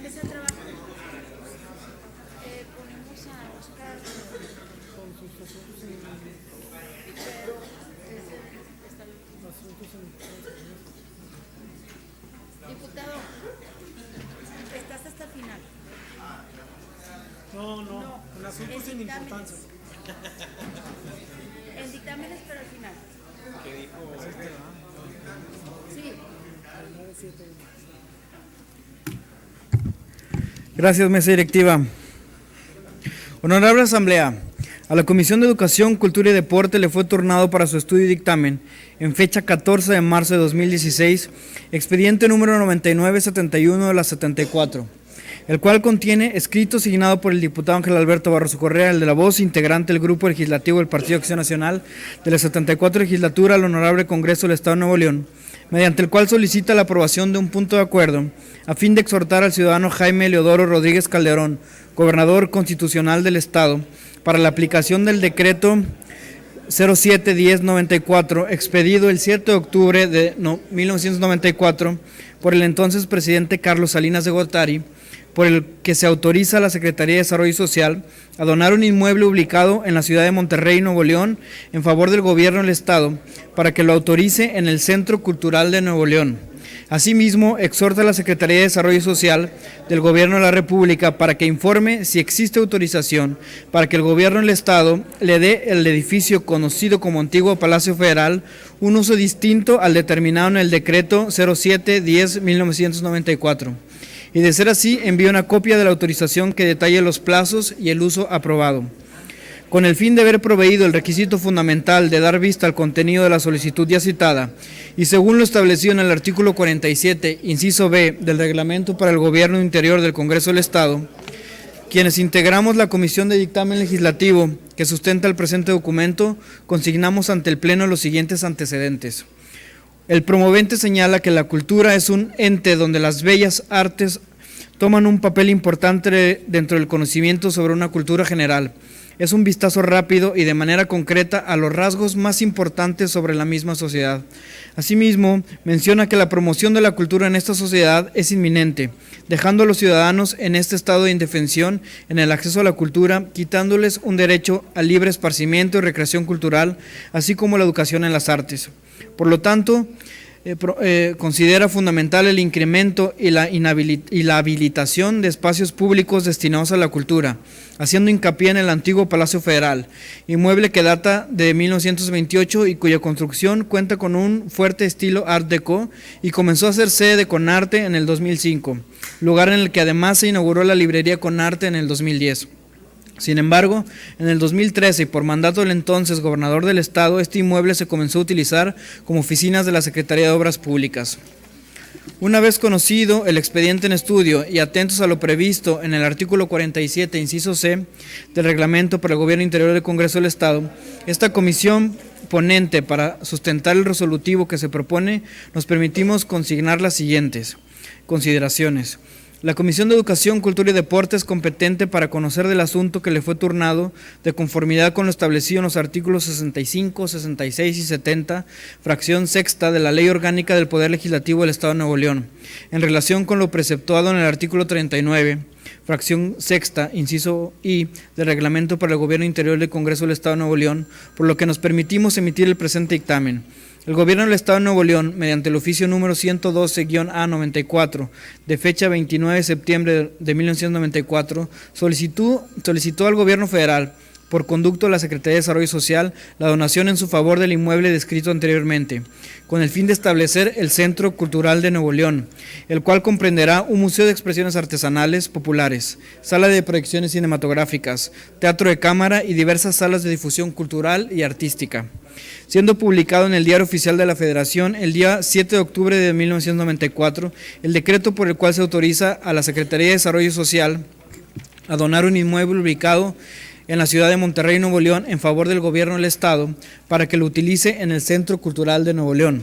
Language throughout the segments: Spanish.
qué se trabaja? Ponemos a Oscar, pero está diputado, estás hasta el final. No, el asunto sin importancia. En dictámenes, pero al final. ¿Qué dijo? Sí. Gracias, mesa directiva. Honorable Asamblea, a la Comisión de Educación, Cultura y Deporte le fue turnado para su estudio y dictamen, en fecha 14 de marzo de 2016, expediente número 9971 de la 74, el cual contiene escrito signado por el diputado Ángel Alberto Barroso Correa, el de la voz, integrante del Grupo Legislativo del Partido Acción Nacional de la 74 legislatura al Honorable Congreso del Estado de Nuevo León, mediante el cual solicita la aprobación de un punto de acuerdo a fin de exhortar al ciudadano Jaime Leodoro Rodríguez Calderón, gobernador constitucional del Estado, para la aplicación del decreto 07-1094, expedido el 7 de octubre de 1994 por el entonces presidente Carlos Salinas de Gortari, por el que se autoriza a la Secretaría de Desarrollo Social a donar un inmueble ubicado en la ciudad de Monterrey, Nuevo León, en favor del gobierno del Estado, para que lo autorice en el Centro Cultural de Nuevo León. Asimismo, exhorta a la Secretaría de Desarrollo Social del Gobierno de la República para que informe si existe autorización para que el Gobierno del Estado le dé el edificio conocido como Antiguo Palacio Federal un uso distinto al determinado en el decreto 07-10-1994. Y de ser así, envía una copia de la autorización que detalle los plazos y el uso aprobado. Con el fin de haber proveído el requisito fundamental de dar vista al contenido de la solicitud ya citada, y según lo establecido en el artículo 47, inciso B, del Reglamento para el Gobierno Interior del Congreso del Estado, quienes integramos la Comisión de Dictamen Legislativo que sustenta el presente documento, consignamos ante el Pleno los siguientes antecedentes. El promovente señala que la cultura es un ente donde las bellas artes toman un papel importante dentro del conocimiento sobre una cultura general. Es un vistazo rápido y de manera concreta a los rasgos más importantes sobre la misma sociedad. Asimismo, menciona que la promoción de la cultura en esta sociedad es inminente, dejando a los ciudadanos en este estado de indefensión en el acceso a la cultura, quitándoles un derecho al libre esparcimiento y recreación cultural, así como la educación en las artes. Por lo tanto, considera fundamental el incremento y la habilitación de espacios públicos destinados a la cultura, haciendo hincapié en el antiguo Palacio Federal, inmueble que data de 1928 y cuya construcción cuenta con un fuerte estilo Art Deco y comenzó a ser sede de Conarte en el 2005, lugar en el que además se inauguró la librería Conarte en el 2010. Sin embargo, en el 2013 y por mandato del entonces gobernador del estado, este inmueble se comenzó a utilizar como oficinas de la Secretaría de Obras Públicas. Una vez conocido el expediente en estudio y atentos a lo previsto en el artículo 47, inciso C, del Reglamento para el Gobierno Interior del Congreso del Estado, esta comisión ponente para sustentar el resolutivo que se propone, nos permitimos consignar las siguientes consideraciones. La Comisión de Educación, Cultura y Deporte es competente para conocer del asunto que le fue turnado de conformidad con lo establecido en los artículos 65, 66 y 70, fracción sexta de la Ley Orgánica del Poder Legislativo del Estado de Nuevo León, en relación con lo preceptuado en el artículo 39, fracción sexta, inciso I, del Reglamento para el Gobierno Interior del Congreso del Estado de Nuevo León, por lo que nos permitimos emitir el presente dictamen. El Gobierno del Estado de Nuevo León, mediante el oficio número 112-A94, de fecha 29 de septiembre de 1994, solicitó al Gobierno Federal, por conducto de la Secretaría de Desarrollo Social, la donación en su favor del inmueble descrito anteriormente, con el fin de establecer el Centro Cultural de Nuevo León, el cual comprenderá un museo de expresiones artesanales populares, sala de proyecciones cinematográficas, teatro de cámara y diversas salas de difusión cultural y artística, siendo publicado en el Diario Oficial de la Federación el día 7 de octubre de 1994, el decreto por el cual se autoriza a la Secretaría de Desarrollo Social a donar un inmueble ubicado en la ciudad de Monterrey, Nuevo León, en favor del Gobierno del Estado, para que lo utilice en el Centro Cultural de Nuevo León.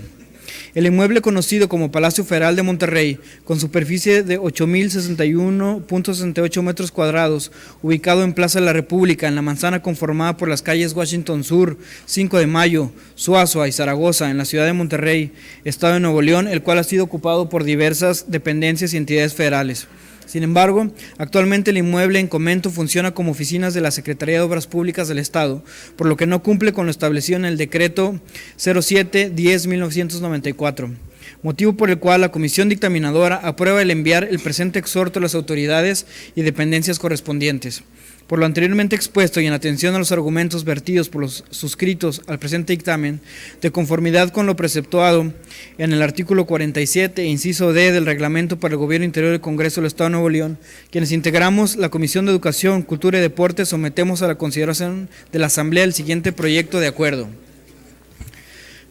El inmueble conocido como Palacio Federal de Monterrey, con superficie de 8.061.68 metros cuadrados, ubicado en Plaza de la República, en la manzana conformada por las calles Washington Sur, 5 de Mayo, Suazua y Zaragoza, en la ciudad de Monterrey, Estado de Nuevo León, el cual ha sido ocupado por diversas dependencias y entidades federales. Sin embargo, actualmente el inmueble en Comento funciona como oficinas de la Secretaría de Obras Públicas del Estado, por lo que no cumple con lo establecido en el decreto 07-10-1994, motivo por el cual la Comisión Dictaminadora aprueba el enviar el presente exhorto a las autoridades y dependencias correspondientes. Por lo anteriormente expuesto y en atención a los argumentos vertidos por los suscritos al presente dictamen, de conformidad con lo preceptuado en el artículo 47, inciso D del Reglamento para el Gobierno Interior del Congreso del Estado de Nuevo León, quienes integramos la Comisión de Educación, Cultura y Deporte, sometemos a la consideración de la Asamblea el siguiente proyecto de acuerdo.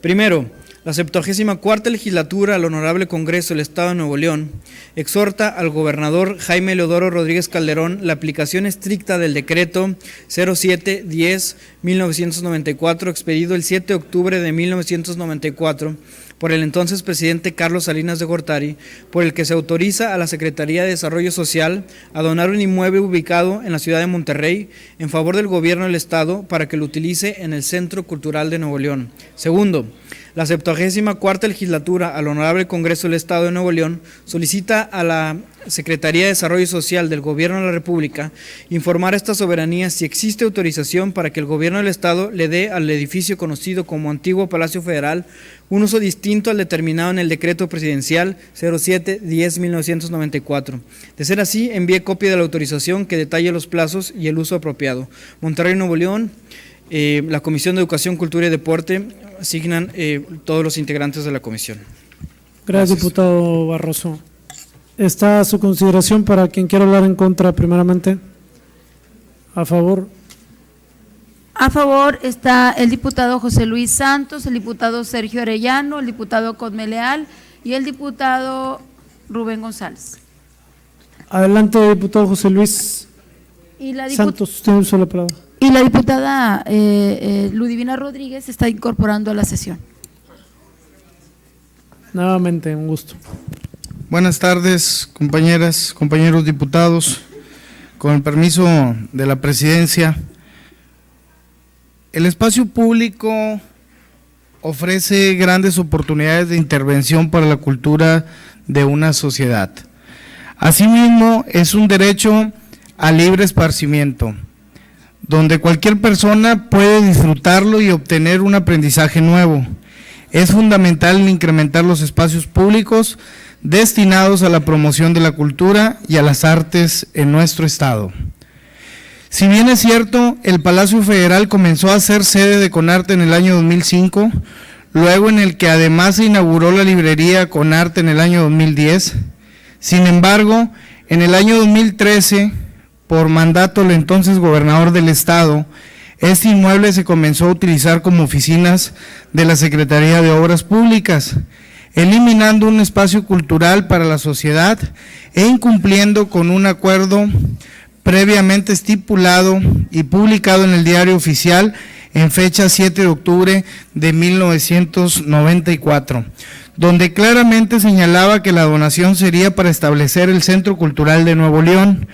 Primero, la 74ª legislatura del Honorable Congreso del Estado de Nuevo León exhorta al gobernador Jaime Leodoro Rodríguez Calderón la aplicación estricta del decreto 07-10-1994 expedido el 7 de octubre de 1994 por el entonces presidente Carlos Salinas de Gortari, por el que se autoriza a la Secretaría de Desarrollo Social a donar un inmueble ubicado en la ciudad de Monterrey en favor del gobierno del Estado para que lo utilice en el Centro Cultural de Nuevo León. Segundo, la 74ª legislatura al Honorable Congreso del Estado de Nuevo León solicita a la Secretaría de Desarrollo Social del Gobierno de la República informar a esta soberanía si existe autorización para que el Gobierno del Estado le dé al edificio conocido como Antiguo Palacio Federal un uso distinto al determinado en el Decreto Presidencial 07-10-1994. De ser así, envíe copia de la autorización que detalle los plazos y el uso apropiado. Monterrey, Nuevo León. La Comisión de Educación, Cultura y Deporte asignan todos los integrantes de la comisión. Gracias, diputado Barroso. Está a su consideración para quien quiera hablar en contra primeramente. A favor. A favor está el diputado José Luis Santos, el diputado Sergio Arellano, el diputado Cosme Leal y el diputado Rubén González. Adelante, diputado José Luis Santos, tiene uso de la palabra. Y la diputada Ludivina Rodríguez se está incorporando a la sesión. Nuevamente, un gusto. Buenas tardes, compañeras, compañeros diputados. Con el permiso de la presidencia, el espacio público ofrece grandes oportunidades de intervención para la cultura de una sociedad. Asimismo, es un derecho al libre esparcimiento, donde cualquier persona puede disfrutarlo y obtener un aprendizaje nuevo. Es fundamental incrementar los espacios públicos destinados a la promoción de la cultura y a las artes en nuestro estado. Si bien es cierto, el Palacio Federal comenzó a ser sede de Conarte en el año 2005, luego en el que además se inauguró la librería Conarte en el año 2010, sin embargo, en el año 2013, por mandato del entonces gobernador del estado, este inmueble se comenzó a utilizar como oficinas de la Secretaría de Obras Públicas, eliminando un espacio cultural para la sociedad e incumpliendo con un acuerdo previamente estipulado y publicado en el Diario Oficial en fecha 7 de octubre de 1994, donde claramente señalaba que la donación sería para establecer el Centro Cultural de Nuevo León,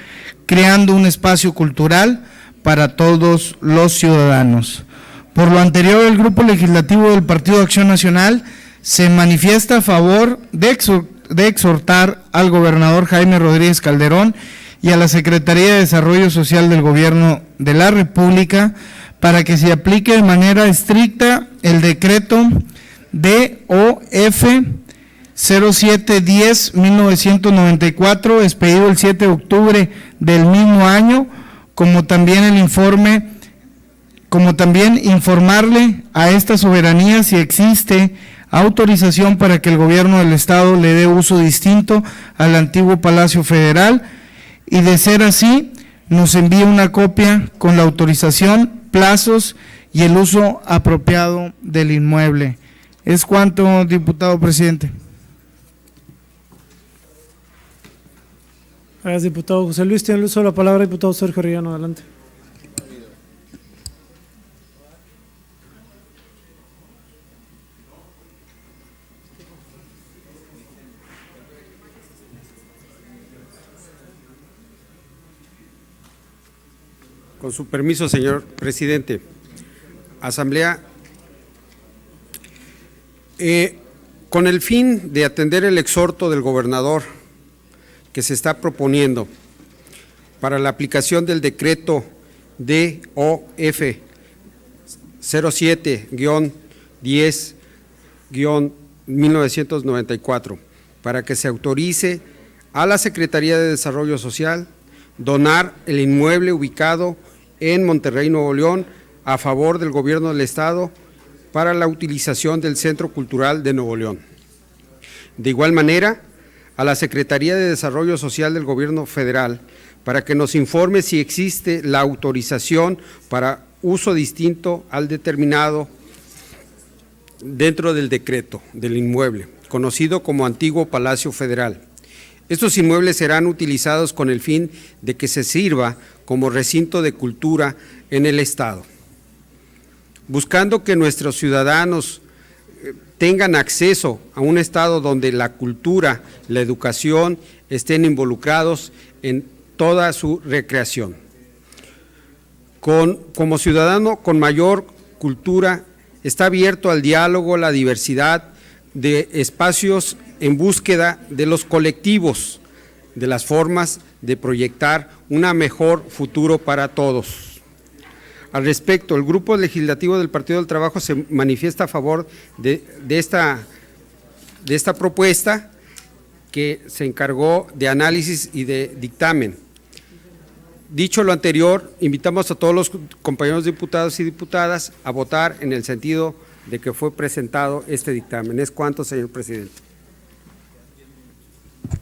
creando un espacio cultural para todos los ciudadanos. Por lo anterior, el Grupo Legislativo del Partido de Acción Nacional se manifiesta a favor de exhortar al gobernador Jaime Rodríguez Calderón y a la Secretaría de Desarrollo Social del Gobierno de la República para que se aplique de manera estricta el decreto DOF 07-10-1994, expedido el 7 de octubre del mismo año, como también informarle a esta soberanía si existe autorización para que el gobierno del estado le dé uso distinto al antiguo Palacio Federal, y de ser así, nos envíe una copia con la autorización, plazos y el uso apropiado del inmueble. Es cuanto, diputado presidente. Gracias, diputado José Luis. Tiene el uso de la palabra, diputado Sergio Arellano. Adelante. Con su permiso, señor presidente. Asamblea, con el fin de atender el exhorto del gobernador que se está proponiendo para la aplicación del decreto DOF 07-10-1994 para que se autorice a la Secretaría de Desarrollo Social donar el inmueble ubicado en Monterrey, Nuevo León, a favor del Gobierno del Estado para la utilización del Centro Cultural de Nuevo León. De igual manera, a la Secretaría de Desarrollo Social del Gobierno Federal para que nos informe si existe la autorización para uso distinto al determinado dentro del decreto del inmueble, conocido como Antiguo Palacio Federal. Estos inmuebles serán utilizados con el fin de que se sirva como recinto de cultura en el Estado, buscando que nuestros ciudadanos tengan acceso a un Estado donde la cultura, la educación estén involucrados en toda su recreación. Como ciudadano con mayor cultura, está abierto al diálogo, la diversidad de espacios en búsqueda de los colectivos, de las formas de proyectar un mejor futuro para todos. Al respecto, el Grupo Legislativo del Partido del Trabajo se manifiesta a favor de esta propuesta que se encargó de análisis y de dictamen. Dicho lo anterior, invitamos a todos los compañeros diputados y diputadas a votar en el sentido de que fue presentado este dictamen. Es cuanto, señor presidente.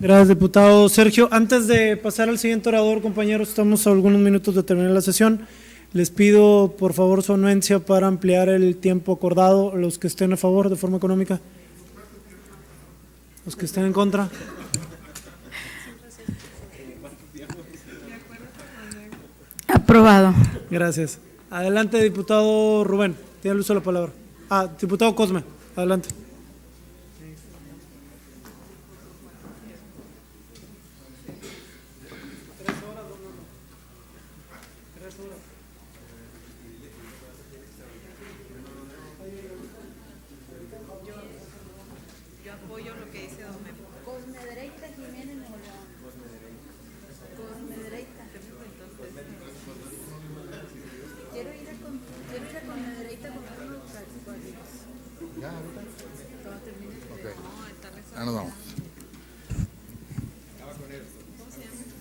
Gracias, diputado Sergio. Antes de pasar al siguiente orador, compañeros, estamos a algunos minutos de terminar la sesión. Les pido, por favor, su anuencia para ampliar el tiempo acordado. Los que estén a favor de forma económica. Los que estén en contra. Aprobado. Gracias. Adelante, diputado Rubén. Tiene el uso de la palabra. Diputado Cosme, adelante. Yo apoyo lo que dice don Memo. Cosme Dereita Jiménez Nuevo León. Cosme Dereita. Quiero ir a Cosme Dereita con unos calcetines. ¿Ya ahorita? Ok. Ya nos vamos.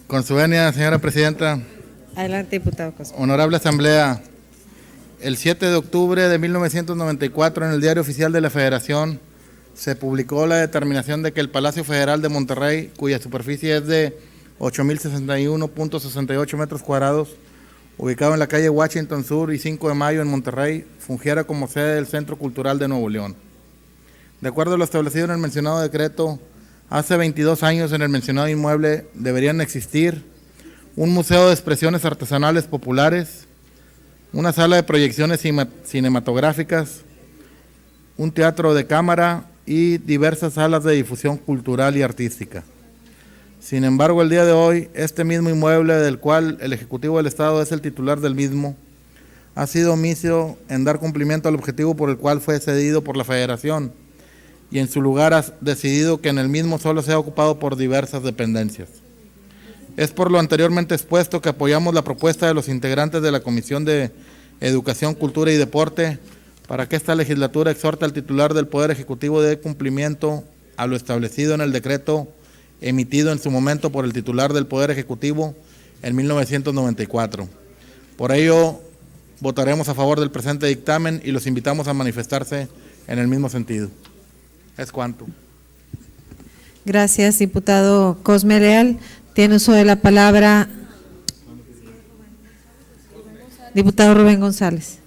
Con su venia, señora presidenta. Adelante, diputado Cosme. Honorable Asamblea, el 7 de octubre de 1994 en el Diario Oficial de la Federación se publicó la determinación de que el Palacio Federal de Monterrey, cuya superficie es de 8.061.68 metros cuadrados, ubicado en la calle Washington Sur y 5 de Mayo en Monterrey, fungiera como sede del Centro Cultural de Nuevo León. De acuerdo a lo establecido en el mencionado decreto, hace 22 años en el mencionado inmueble deberían existir un museo de expresiones artesanales populares, una sala de proyecciones cinematográficas, un teatro de cámara y diversas salas de difusión cultural y artística. Sin embargo, el día de hoy, este mismo inmueble, del cual el Ejecutivo del Estado es el titular del mismo, ha sido omiso en dar cumplimiento al objetivo por el cual fue cedido por la Federación, y en su lugar ha decidido que en el mismo solo sea ocupado por diversas dependencias. Es por lo anteriormente expuesto que apoyamos la propuesta de los integrantes de la Comisión de Educación, Cultura y Deporte para que esta legislatura exhorte al titular del Poder Ejecutivo de cumplimiento a lo establecido en el decreto emitido en su momento por el titular del Poder Ejecutivo en 1994. Por ello, votaremos a favor del presente dictamen y los invitamos a manifestarse en el mismo sentido. Es cuanto. Gracias, diputado Cosme Leal. Tiene uso de la palabra diputado Rubén González.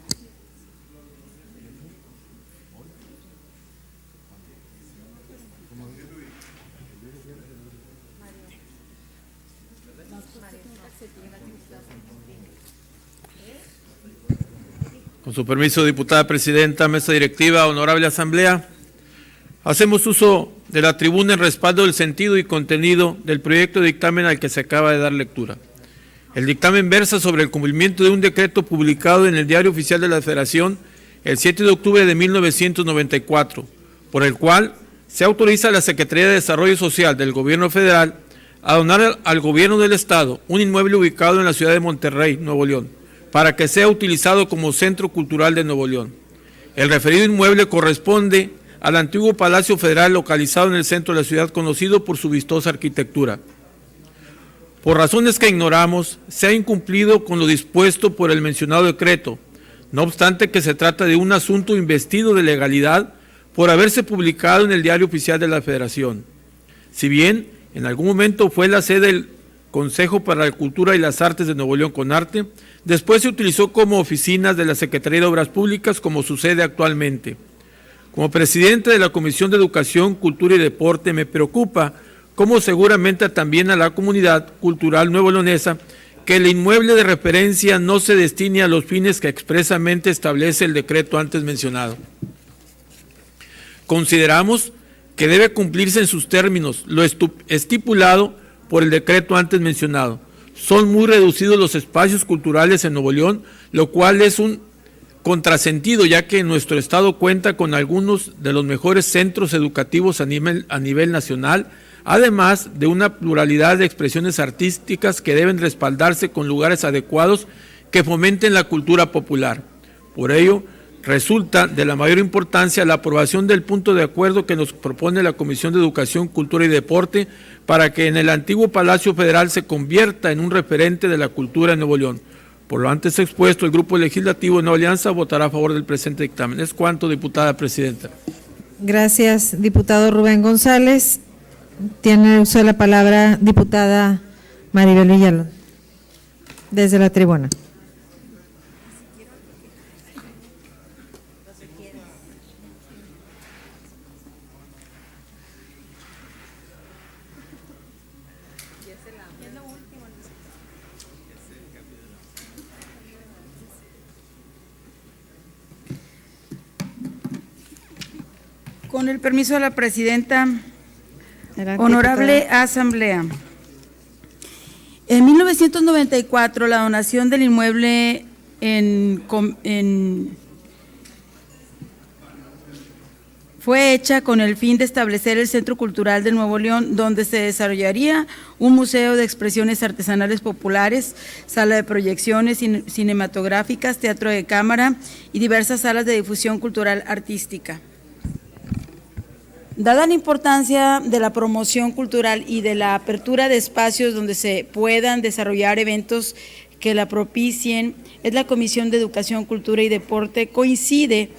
Con su permiso, diputada presidenta, mesa directiva, honorable asamblea, hacemos uso de la tribuna en respaldo del sentido y contenido del proyecto de dictamen al que se acaba de dar lectura. El dictamen versa sobre el cumplimiento de un decreto publicado en el Diario Oficial de la Federación el 7 de octubre de 1994, por el cual se autoriza a la Secretaría de Desarrollo Social del Gobierno Federal a donar al gobierno del estado un inmueble ubicado en la ciudad de Monterrey, Nuevo León, para que sea utilizado como Centro Cultural de Nuevo León. El referido inmueble corresponde al antiguo Palacio Federal localizado en el centro de la ciudad, conocido por su vistosa arquitectura. Por razones que ignoramos, se ha incumplido con lo dispuesto por el mencionado decreto, no obstante que se trata de un asunto investido de legalidad por haberse publicado en el Diario Oficial de la Federación. Si bien en algún momento fue la sede del Consejo para la Cultura y las Artes de Nuevo León CONARTE, después se utilizó como oficinas de la Secretaría de Obras Públicas, como sucede actualmente. Como presidente de la Comisión de Educación, Cultura y Deporte, me preocupa, como seguramente también a la comunidad cultural nuevoleonesa, que el inmueble de referencia no se destine a los fines que expresamente establece el decreto antes mencionado. Consideramos que debe cumplirse en sus términos lo estipulado por el decreto antes mencionado. Son muy reducidos los espacios culturales en Nuevo León, lo cual es un contrasentido, ya que nuestro estado cuenta con algunos de los mejores centros educativos a nivel nacional, además de una pluralidad de expresiones artísticas que deben respaldarse con lugares adecuados que fomenten la cultura popular. Por ello, resulta de la mayor importancia la aprobación del punto de acuerdo que nos propone la Comisión de Educación, Cultura y Deporte para que en el antiguo Palacio Federal se convierta en un referente de la cultura en Nuevo León. Por lo antes expuesto, el Grupo Legislativo de Nueva Alianza votará a favor del presente dictamen. Es cuanto, diputada presidenta. Gracias, diputado Rubén González. Tiene uso de la palabra diputada Maribel Villalón, desde la tribuna. Con el permiso de la presidenta, Adelante, honorable diputada. Asamblea. En 1994, la donación del inmueble fue hecha con el fin de establecer el Centro Cultural de Nuevo León, donde se desarrollaría un museo de expresiones artesanales populares, sala de proyecciones cinematográficas, teatro de cámara y diversas salas de difusión cultural artística. Dada la importancia de la promoción cultural y de la apertura de espacios donde se puedan desarrollar eventos que la propicien, la Comisión de Educación, Cultura y Deporte coincide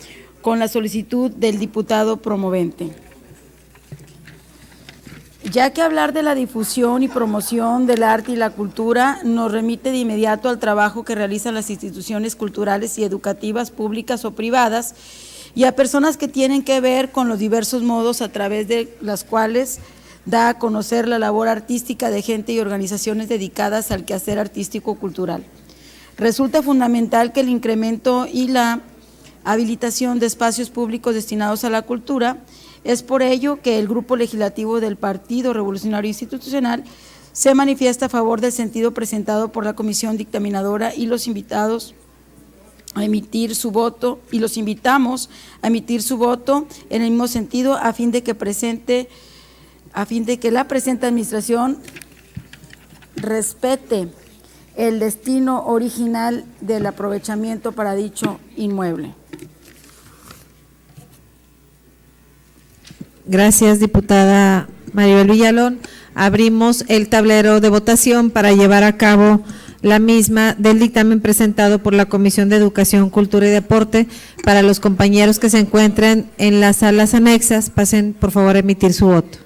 con la solicitud del diputado promovente. Ya que hablar de la difusión y promoción del arte y la cultura nos remite de inmediato al trabajo que realizan las instituciones culturales y educativas públicas o privadas, y a personas que tienen que ver con los diversos modos a través de las cuales da a conocer la labor artística de gente y organizaciones dedicadas al quehacer artístico-cultural. Resulta fundamental que el incremento y la habilitación de espacios públicos destinados a la cultura. Es por ello que el Grupo Legislativo del Partido Revolucionario Institucional se manifiesta a favor del sentido presentado por la Comisión Dictaminadora y los invitados a emitir su voto, y los invitamos a emitir su voto en el mismo sentido a fin de que la presente administración respete el destino original del aprovechamiento para dicho inmueble. Gracias, diputada Maribel Villalón. Abrimos el tablero de votación para llevar a cabo la misma del dictamen presentado por la Comisión de Educación, Cultura y Deporte. Para los compañeros que se encuentren en las salas anexas, pasen por favor a emitir su voto.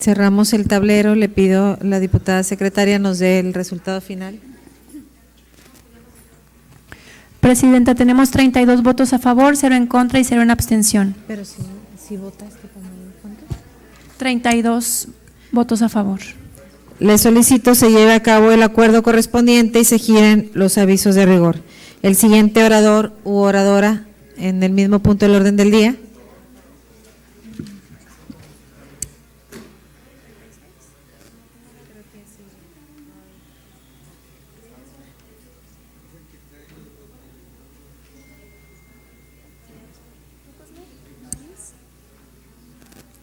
Cerramos el tablero. Le pido a la diputada secretaria nos dé el resultado final. Presidenta, tenemos 32 votos a favor, 0 en contra y 0 en abstención. Pero si votaste, ¿cuánto? 32 votos a favor. Le solicito se lleve a cabo el acuerdo correspondiente y se giren los avisos de rigor. El siguiente orador u oradora en el mismo punto del orden del día.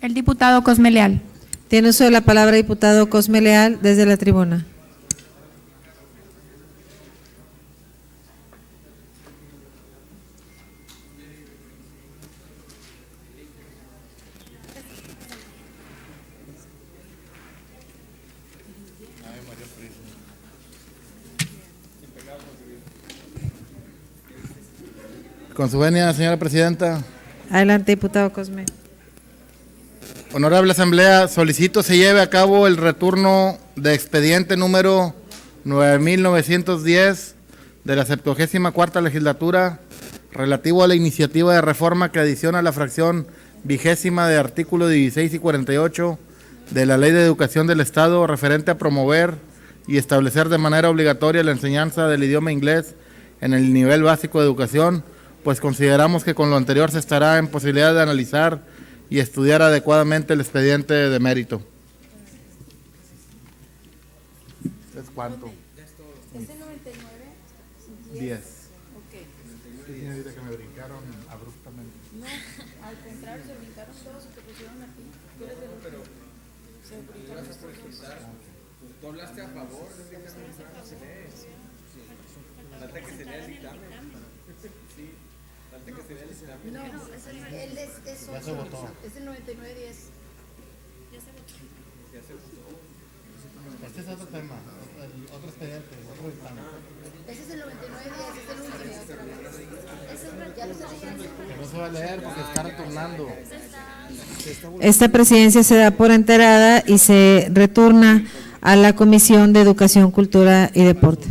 El diputado Cosme Leal. Tiene uso de la palabra diputado Cosme Leal desde la tribuna. Con su venia, señora presidenta. Adelante, diputado Cosme. Honorable Asamblea, solicito se lleve a cabo el retorno de expediente número 9910 de la 74ª legislatura relativo a la iniciativa de reforma que adiciona la fracción 20ª de artículo 16 y 48 de la Ley de Educación del Estado referente a promover y establecer de manera obligatoria la enseñanza del idioma inglés en el nivel básico de educación, pues consideramos que con lo anterior se estará en posibilidad de analizar y estudiar adecuadamente el expediente de mérito. ¿Es cuánto? ¿Es el 99? 10. Ok. Sí, señorita, que me brincaron abruptamente. No, al contrario, se brincaron todos y te pusieron a ti. Tú eres del último. Se brincaron todos. ¿Tú hablaste a favor del dictamen? Falta que se lea el dictamen. Sí, falta que se lea el dictamen. No, es Ya se votó. Es el 9910. Este es otro tema, otro expediente, otro dictamen. Ese es el 9910, es el último. Ya lo está leyendo. Que no se va a leer porque está retornando. Esta presidencia se da por enterada y se retorna a la Comisión de Educación, Cultura y Deporte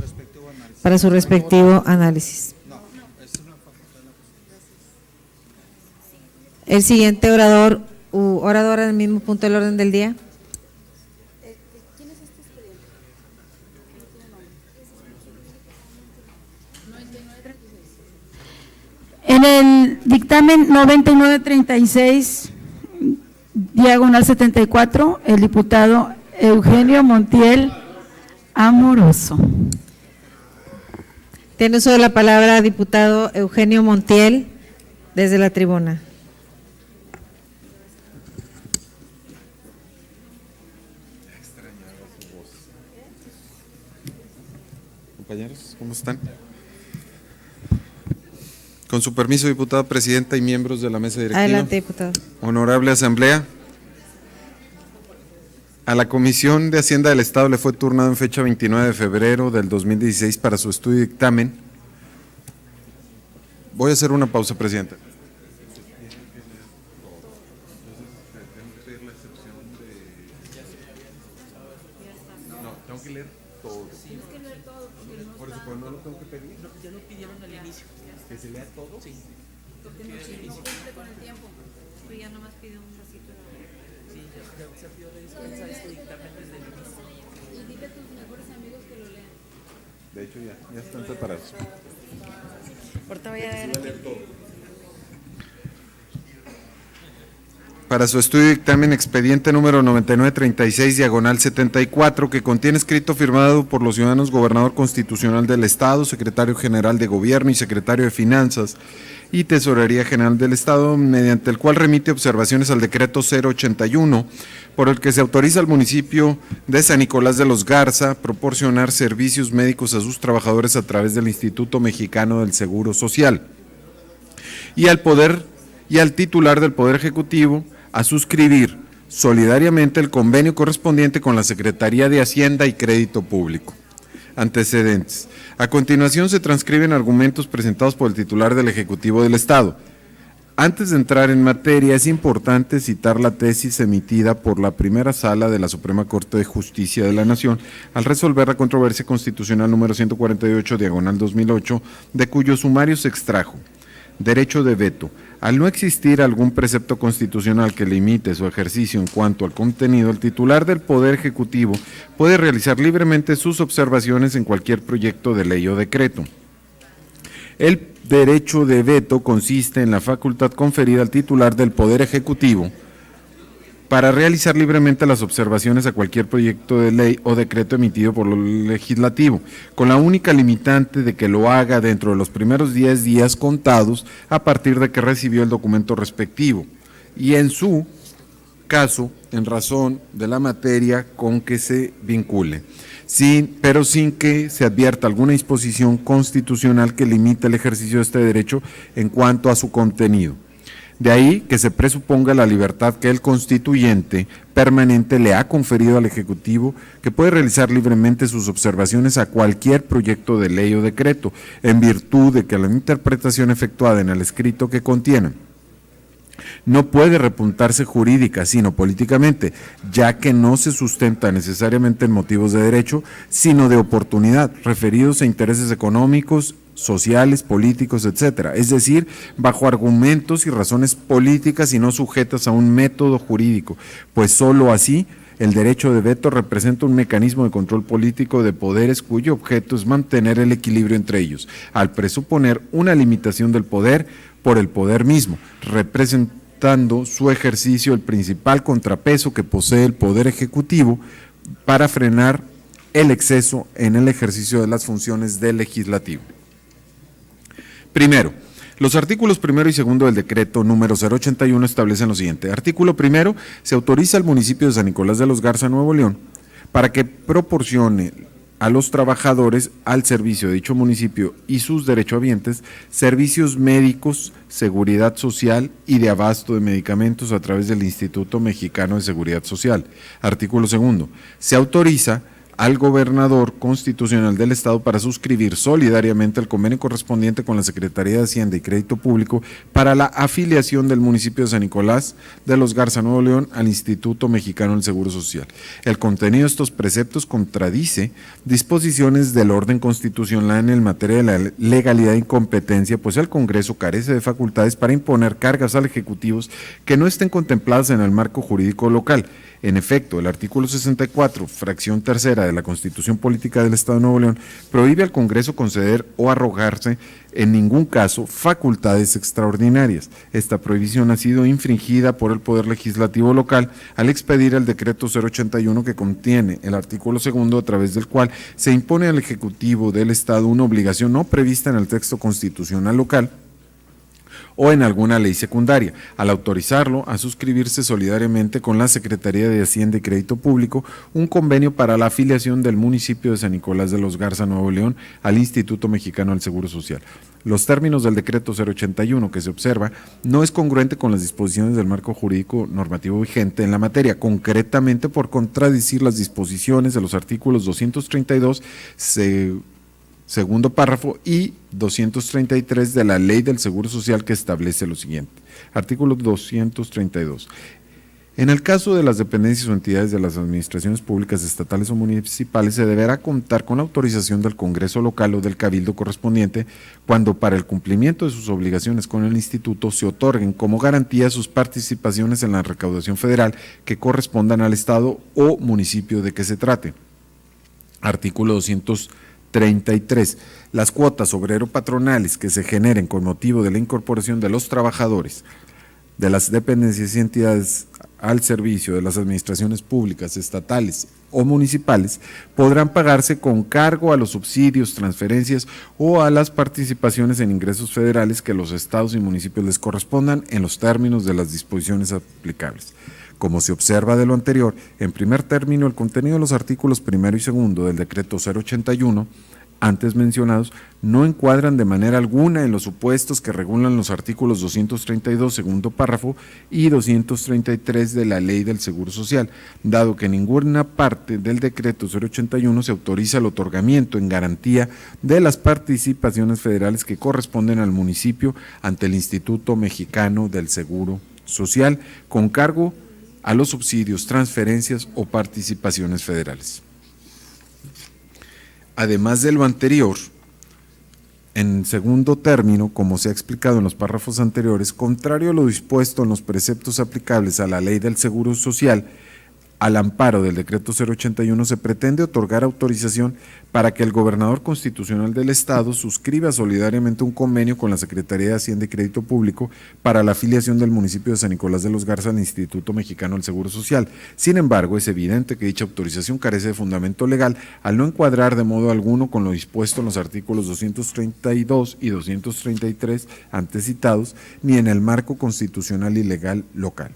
para su respectivo análisis. El siguiente orador u oradora en el mismo punto del orden del día. ¿Quién es este expediente? No tiene nombre. 9936. En el dictamen 9936, diagonal 74, el diputado Eugenio Montiel Amoroso. Tiene uso de la palabra diputado Eugenio Montiel desde la tribuna. Compañeros, ¿cómo están? Con su permiso, diputada presidenta y miembros de la mesa directiva. Adelante, diputado. Honorable Asamblea, a la Comisión de Hacienda del Estado le fue turnado en fecha 29 de febrero del 2016 para su estudio y dictamen. Voy a hacer una pausa, presidenta. No, tengo que leer todo. Tienes que leer todo porque no Por eso, está. pues no lo tengo que pedir. Ya lo pidieron al inicio. ¿Que se lea todo? Sí. Porque no cumple con el tiempo. Pues ya nomás pido un vasito de agua. Sí, ya se pidió descansar este dictamen desde el inicio. Y dile a tus mejores amigos que lo lean. De hecho, ya están preparados. Ahorita voy a ver. Para su estudio y dictamen expediente número 9936, diagonal 74, que contiene escrito firmado por los ciudadanos gobernador constitucional del Estado, secretario general de Gobierno y secretario de Finanzas y Tesorería General del Estado, mediante el cual remite observaciones al decreto 081, por el que se autoriza al municipio de San Nicolás de los Garza proporcionar servicios médicos a sus trabajadores a través del Instituto Mexicano del Seguro Social, y al titular del Poder Ejecutivo a suscribir solidariamente el convenio correspondiente con la Secretaría de Hacienda y Crédito Público. Antecedentes. A continuación se transcriben argumentos presentados por el titular del Ejecutivo del Estado. Antes de entrar en materia, es importante citar la tesis emitida por la primera sala de la Suprema Corte de Justicia de la Nación al resolver la controversia constitucional número 148/2008, de cuyo sumario se extrajo: derecho de veto. Al no existir algún precepto constitucional que limite su ejercicio en cuanto al contenido, el titular del Poder Ejecutivo puede realizar libremente sus observaciones en cualquier proyecto de ley o decreto. El derecho de veto consiste en la facultad conferida al titular del Poder Ejecutivo para realizar libremente las observaciones a cualquier proyecto de ley o decreto emitido por el legislativo, con la única limitante de que lo haga dentro de los primeros 10 días contados a partir de que recibió el documento respectivo, y en su caso, en razón de la materia con que se vincule, pero sin que se advierta alguna disposición constitucional que limite el ejercicio de este derecho en cuanto a su contenido. De ahí que se presuponga la libertad que el constituyente permanente le ha conferido al Ejecutivo, que puede realizar libremente sus observaciones a cualquier proyecto de ley o decreto, en virtud de que la interpretación efectuada en el escrito que contiene no puede repuntarse jurídica, sino políticamente, ya que no se sustenta necesariamente en motivos de derecho, sino de oportunidad, referidos a intereses económicos, sociales, políticos, etcétera, es decir, bajo argumentos y razones políticas y no sujetas a un método jurídico, pues sólo así el derecho de veto representa un mecanismo de control político de poderes cuyo objeto es mantener el equilibrio entre ellos, al presuponer una limitación del poder por el poder mismo, representando su ejercicio el principal contrapeso que posee el Poder Ejecutivo para frenar el exceso en el ejercicio de las funciones del Legislativo. Primero, los artículos 1 y 2 del decreto número 081 establecen lo siguiente. Artículo 1, se autoriza al municipio de San Nicolás de los Garza, Nuevo León, para que proporcione a los trabajadores al servicio de dicho municipio y sus derechohabientes servicios médicos, seguridad social y de abasto de medicamentos a través del Instituto Mexicano de Seguridad Social. Artículo 2, se autoriza al gobernador constitucional del Estado para suscribir solidariamente el convenio correspondiente con la Secretaría de Hacienda y Crédito Público para la afiliación del municipio de San Nicolás de los Garza, Nuevo León, al Instituto Mexicano del Seguro Social. El contenido de estos preceptos contradice disposiciones del orden constitucional en materia de la legalidad y competencia, pues el Congreso carece de facultades para imponer cargas al Ejecutivo que no estén contempladas en el marco jurídico local. En efecto, el artículo 64, fracción tercera de la Constitución Política del Estado de Nuevo León, prohíbe al Congreso conceder o arrogarse en ningún caso facultades extraordinarias. Esta prohibición ha sido infringida por el Poder Legislativo local al expedir el decreto 081 que contiene el artículo 2, a través del cual se impone al Ejecutivo del Estado una obligación no prevista en el texto constitucional local o en alguna ley secundaria, al autorizarlo a suscribirse solidariamente con la Secretaría de Hacienda y Crédito Público un convenio para la afiliación del municipio de San Nicolás de los Garza, Nuevo León, al Instituto Mexicano del Seguro Social. Los términos del decreto 081 que se observa no es congruente con las disposiciones del marco jurídico normativo vigente en la materia, concretamente por contradecir las disposiciones de los artículos 232, segundo párrafo, y 233 de la Ley del Seguro Social, que establece lo siguiente. Artículo 232. En el caso de las dependencias o entidades de las administraciones públicas estatales o municipales, se deberá contar con la autorización del Congreso local o del Cabildo correspondiente cuando para el cumplimiento de sus obligaciones con el Instituto se otorguen como garantía sus participaciones en la recaudación federal que correspondan al Estado o municipio de que se trate. Artículo 233. Las cuotas obrero-patronales que se generen con motivo de la incorporación de los trabajadores de las dependencias y entidades al servicio de las administraciones públicas, estatales o municipales podrán pagarse con cargo a los subsidios, transferencias o a las participaciones en ingresos federales que los estados y municipios les correspondan en los términos de las disposiciones aplicables. Como se observa de lo anterior, en primer término, el contenido de los artículos 1 y 2 del decreto 081 antes mencionados no encuadran de manera alguna en los supuestos que regulan los artículos 232, segundo párrafo, y 233 de la Ley del Seguro Social, dado que en ninguna parte del decreto 081 se autoriza el otorgamiento en garantía de las participaciones federales que corresponden al municipio ante el Instituto Mexicano del Seguro Social, con cargo a los subsidios, transferencias o participaciones federales. Además de lo anterior, en segundo término, como se ha explicado en los párrafos anteriores, contrario a lo dispuesto en los preceptos aplicables a la Ley del Seguro Social, al amparo del decreto 081 se pretende otorgar autorización para que el gobernador constitucional del Estado suscriba solidariamente un convenio con la Secretaría de Hacienda y Crédito Público para la afiliación del municipio de San Nicolás de los Garza al Instituto Mexicano del Seguro Social. Sin embargo, es evidente que dicha autorización carece de fundamento legal al no encuadrar de modo alguno con lo dispuesto en los artículos 232 y 233 antes citados, ni en el marco constitucional y legal local.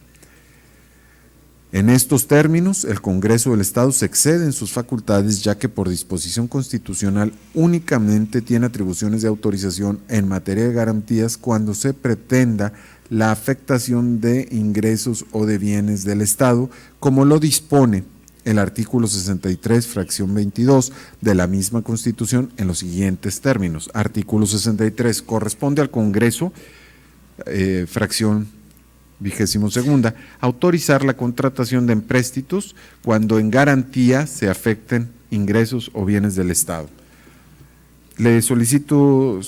En estos términos, el Congreso del Estado se excede en sus facultades, ya que por disposición constitucional únicamente tiene atribuciones de autorización en materia de garantías cuando se pretenda la afectación de ingresos o de bienes del Estado, como lo dispone el artículo 63, fracción 22 de la misma Constitución en los siguientes términos. Artículo 63, corresponde al Congreso, fracción 22ª, autorizar la contratación de empréstitos cuando en garantía se afecten ingresos o bienes del Estado. Le solicito,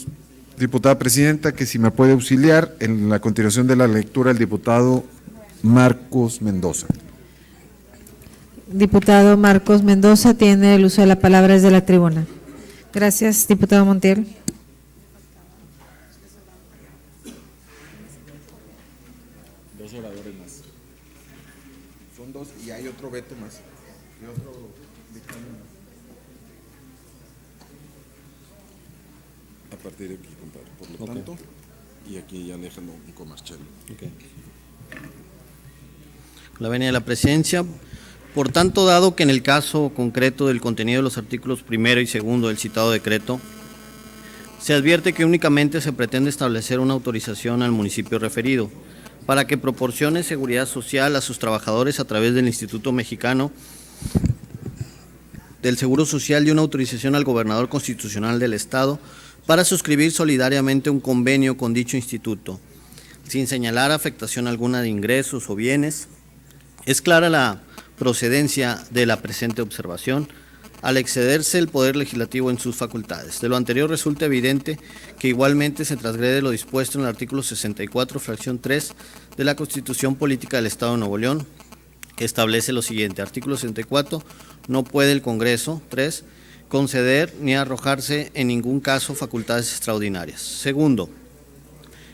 diputada presidenta, que si me puede auxiliar en la continuación de la lectura el diputado Marcos Mendoza. Diputado Marcos Mendoza tiene el uso de la palabra desde la tribuna. Gracias, diputado Montiel. Dos oradores más. Son dos y hay otro veto más. Y otro dictamen más. A partir de aquí, compadre. Por lo tanto, y aquí ya déjalo un comercial. La venia de la presidencia. Por tanto, dado que en el caso concreto del contenido de los artículos 1 y 2 del citado decreto, se advierte que únicamente se pretende establecer una autorización al municipio referido para que proporcione seguridad social a sus trabajadores a través del Instituto Mexicano del Seguro Social y una autorización al gobernador constitucional del Estado para suscribir solidariamente un convenio con dicho instituto, sin señalar afectación alguna de ingresos o bienes. Es clara la procedencia de la presente observación al excederse el Poder Legislativo en sus facultades. De lo anterior resulta evidente que igualmente se transgrede lo dispuesto en el artículo 64, fracción 3 de la Constitución Política del Estado de Nuevo León, que establece lo siguiente. Artículo 64, no puede el Congreso, 3, conceder ni arrojarse en ningún caso facultades extraordinarias. Segundo,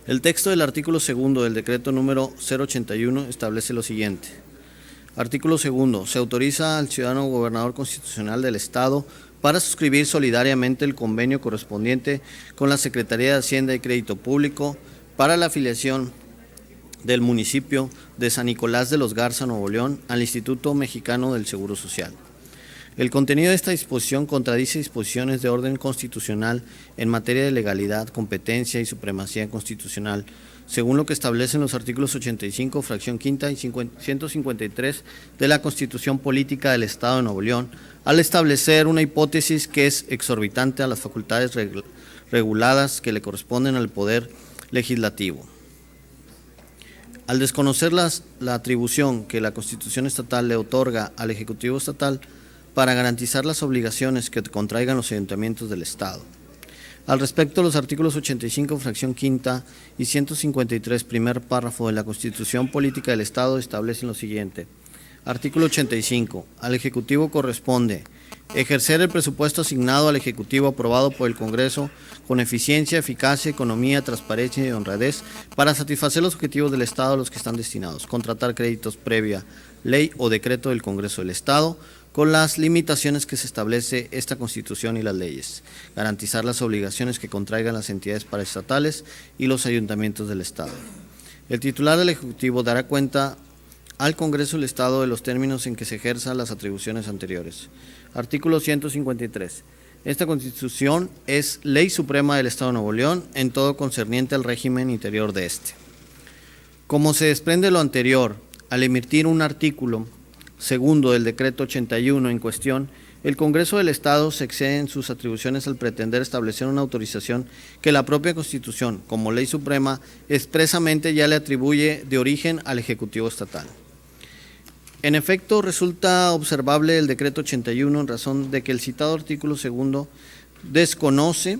el texto del artículo 2 del decreto número 081 establece lo siguiente. Artículo 2. Se autoriza al ciudadano gobernador constitucional del Estado para suscribir solidariamente el convenio correspondiente con la Secretaría de Hacienda y Crédito Público para la afiliación del municipio de San Nicolás de los Garza, Nuevo León, al Instituto Mexicano del Seguro Social. El contenido de esta disposición contradice disposiciones de orden constitucional en materia de legalidad, competencia y supremacía constitucional, según lo que establecen los artículos 85, fracción 5 y 153 de la Constitución Política del Estado de Nuevo León, al establecer una hipótesis que es exorbitante a las facultades reguladas que le corresponden al Poder Legislativo. Al desconocer la atribución que la Constitución Estatal le otorga al Ejecutivo Estatal para garantizar las obligaciones que contraigan los ayuntamientos del Estado. Al respecto, los artículos 85, fracción 5 y 153, primer párrafo de la Constitución Política del Estado establecen lo siguiente. Artículo 85. Al Ejecutivo corresponde ejercer el presupuesto asignado al Ejecutivo aprobado por el Congreso con eficiencia, eficacia, economía, transparencia y honradez para satisfacer los objetivos del Estado a los que están destinados. Contratar créditos previa ley o decreto del Congreso del Estado con las limitaciones que se establece esta Constitución y las leyes. Garantizar las obligaciones que contraigan las entidades paraestatales y los ayuntamientos del Estado. El titular del Ejecutivo dará cuenta al Congreso del Estado de los términos en que se ejerzan las atribuciones anteriores. Artículo 153. Esta Constitución es ley suprema del Estado de Nuevo León en todo concerniente al régimen interior de este. Como se desprende de lo anterior, al emitir un artículo segundo del decreto 81 en cuestión, el Congreso del Estado se excede en sus atribuciones al pretender establecer una autorización que la propia Constitución, como ley suprema, expresamente ya le atribuye de origen al Ejecutivo Estatal. En efecto, resulta observable el decreto 81 en razón de que el citado artículo segundo desconoce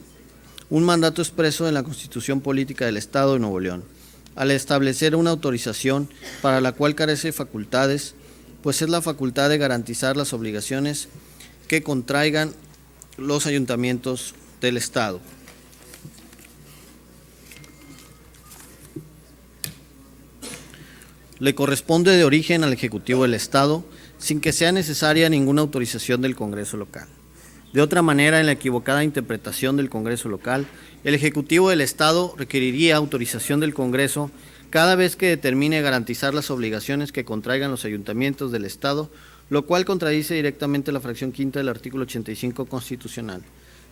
un mandato expreso de la Constitución Política del Estado de Nuevo León, al establecer una autorización para la cual carece de facultades, pues es la facultad de garantizar las obligaciones que contraigan los ayuntamientos del Estado. Le corresponde de origen al Ejecutivo del Estado, sin que sea necesaria ninguna autorización del Congreso local. De otra manera, en la equivocada interpretación del Congreso local, el Ejecutivo del Estado requeriría autorización del Congreso cada vez que determine garantizar las obligaciones que contraigan los ayuntamientos del Estado, lo cual contradice directamente la fracción quinta del artículo 85 constitucional.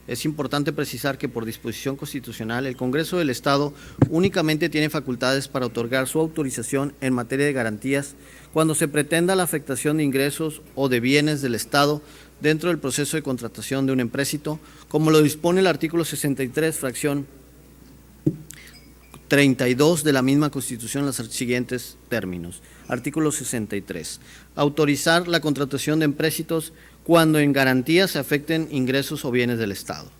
Es importante precisar que por disposición constitucional el Congreso del Estado únicamente tiene facultades para otorgar su autorización en materia de garantías cuando se pretenda la afectación de ingresos o de bienes del Estado dentro del proceso de contratación de un empréstito, como lo dispone el artículo 63, fracción 32 de la misma Constitución en los siguientes términos. Artículo 63. Autorizar la contratación de empréstitos cuando en garantía se afecten ingresos o bienes del Estado.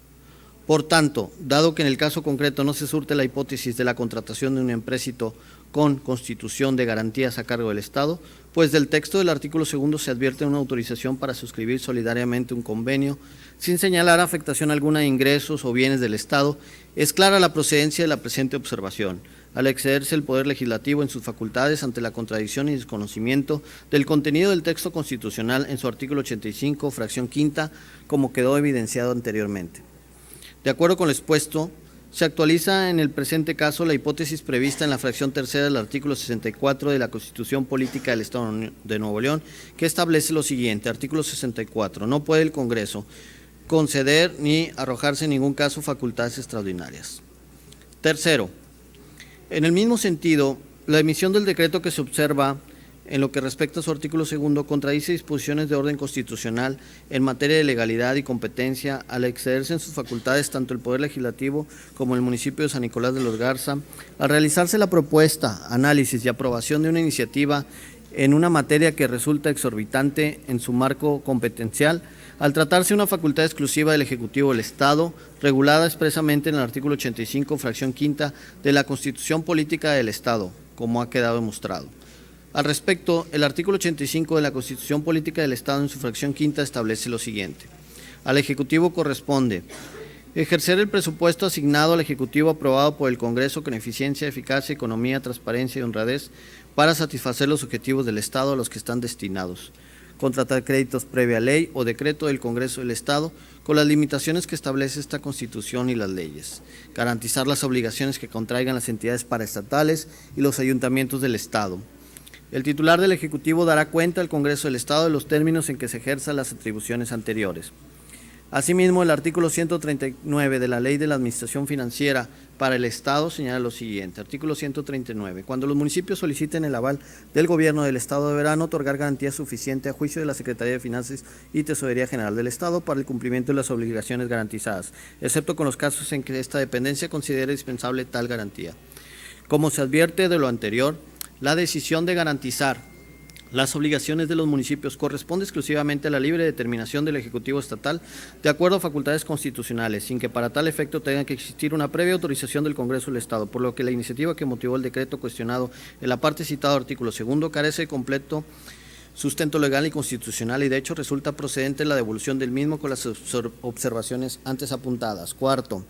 Por tanto, dado que en el caso concreto no se surte la hipótesis de la contratación de un empréstito con constitución de garantías a cargo del Estado, pues del texto del artículo segundo se advierte una autorización para suscribir solidariamente un convenio sin señalar afectación alguna de ingresos o bienes del Estado, es clara la procedencia de la presente observación, al excederse el Poder Legislativo en sus facultades ante la contradicción y desconocimiento del contenido del texto constitucional en su artículo 85, fracción quinta, como quedó evidenciado anteriormente. De acuerdo con lo expuesto, se actualiza en el presente caso la hipótesis prevista en la fracción tercera del artículo 64 de la Constitución Política del Estado de Nuevo León, que establece lo siguiente: artículo 64. No puede el Congreso conceder ni arrojarse en ningún caso facultades extraordinarias. Tercero, en el mismo sentido, la emisión del decreto que se observa en lo que respecta a su artículo segundo contradice disposiciones de orden constitucional en materia de legalidad y competencia al excederse en sus facultades tanto el Poder Legislativo como el municipio de San Nicolás de los Garza, al realizarse la propuesta, análisis y aprobación de una iniciativa en una materia que resulta exorbitante en su marco competencial, al tratarse de una facultad exclusiva del Ejecutivo del Estado, regulada expresamente en el artículo 85, fracción quinta de la Constitución Política del Estado, como ha quedado demostrado. Al respecto, el artículo 85 de la Constitución Política del Estado en su fracción quinta establece lo siguiente: al Ejecutivo corresponde ejercer el presupuesto asignado al Ejecutivo aprobado por el Congreso con eficiencia, eficacia, economía, transparencia y honradez para satisfacer los objetivos del Estado a los que están destinados, contratar créditos previa ley o decreto del Congreso del Estado con las limitaciones que establece esta Constitución y las leyes, garantizar las obligaciones que contraigan las entidades paraestatales y los ayuntamientos del Estado. El titular del Ejecutivo dará cuenta al Congreso del Estado de los términos en que se ejerzan las atribuciones anteriores. Asimismo, el artículo 139 de la Ley de la Administración Financiera para el Estado señala lo siguiente: artículo 139. Cuando los municipios soliciten el aval del Gobierno del Estado, deberán otorgar garantía suficiente a juicio de la Secretaría de Finanzas y Tesorería General del Estado para el cumplimiento de las obligaciones garantizadas, excepto con los casos en que esta dependencia considere indispensable tal garantía. Como se advierte de lo anterior, la decisión de garantizar las obligaciones de los municipios corresponde exclusivamente a la libre determinación del Ejecutivo Estatal de acuerdo a facultades constitucionales, sin que para tal efecto tenga que existir una previa autorización del Congreso del Estado, por lo que la iniciativa que motivó el decreto cuestionado en la parte citada artículo segundo carece de completo sustento legal y constitucional y de hecho resulta procedente la devolución del mismo con las observaciones antes apuntadas. Cuarto,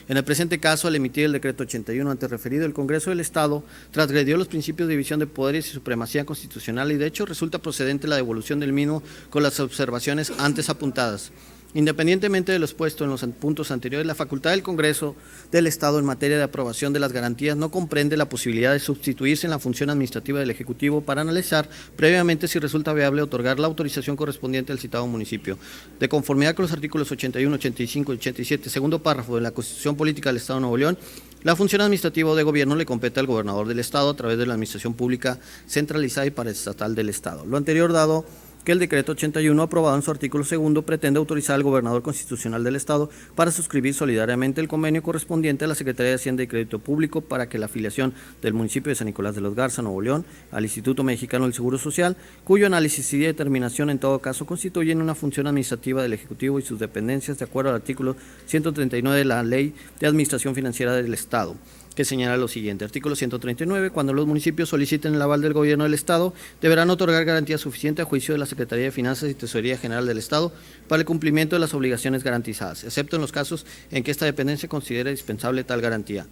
en el presente caso, al emitir el decreto 81 antes referido, el Congreso del Estado transgredió los principios de división de poderes y supremacía constitucional y de hecho resulta procedente la devolución del mismo con las observaciones antes apuntadas. Independientemente de lo expuesto en los puntos anteriores, la facultad del Congreso del Estado en materia de aprobación de las garantías no comprende la posibilidad de sustituirse en la función administrativa del Ejecutivo para analizar previamente si resulta viable otorgar la autorización correspondiente al citado municipio. De conformidad con los artículos 81, 85 y 87, segundo párrafo de la Constitución Política del Estado de Nuevo León, la función administrativa de gobierno le compete al gobernador del Estado a través de la Administración Pública Centralizada y Paraestatal del Estado. Lo anterior dado que el decreto 81 aprobado en su artículo segundo pretende autorizar al gobernador constitucional del Estado para suscribir solidariamente el convenio correspondiente a la Secretaría de Hacienda y Crédito Público para que la afiliación del municipio de San Nicolás de los Garza, Nuevo León, al Instituto Mexicano del Seguro Social, cuyo análisis y determinación en todo caso constituyen una función administrativa del Ejecutivo y sus dependencias de acuerdo al artículo 139 de la Ley de Administración Financiera del Estado, que señala lo siguiente. Artículo 139. Cuando los municipios soliciten el aval del Gobierno del Estado, deberán otorgar garantía suficiente a juicio de la Secretaría de Finanzas y Tesorería General del Estado para el cumplimiento de las obligaciones garantizadas, excepto en los casos en que esta dependencia considere dispensable tal garantía.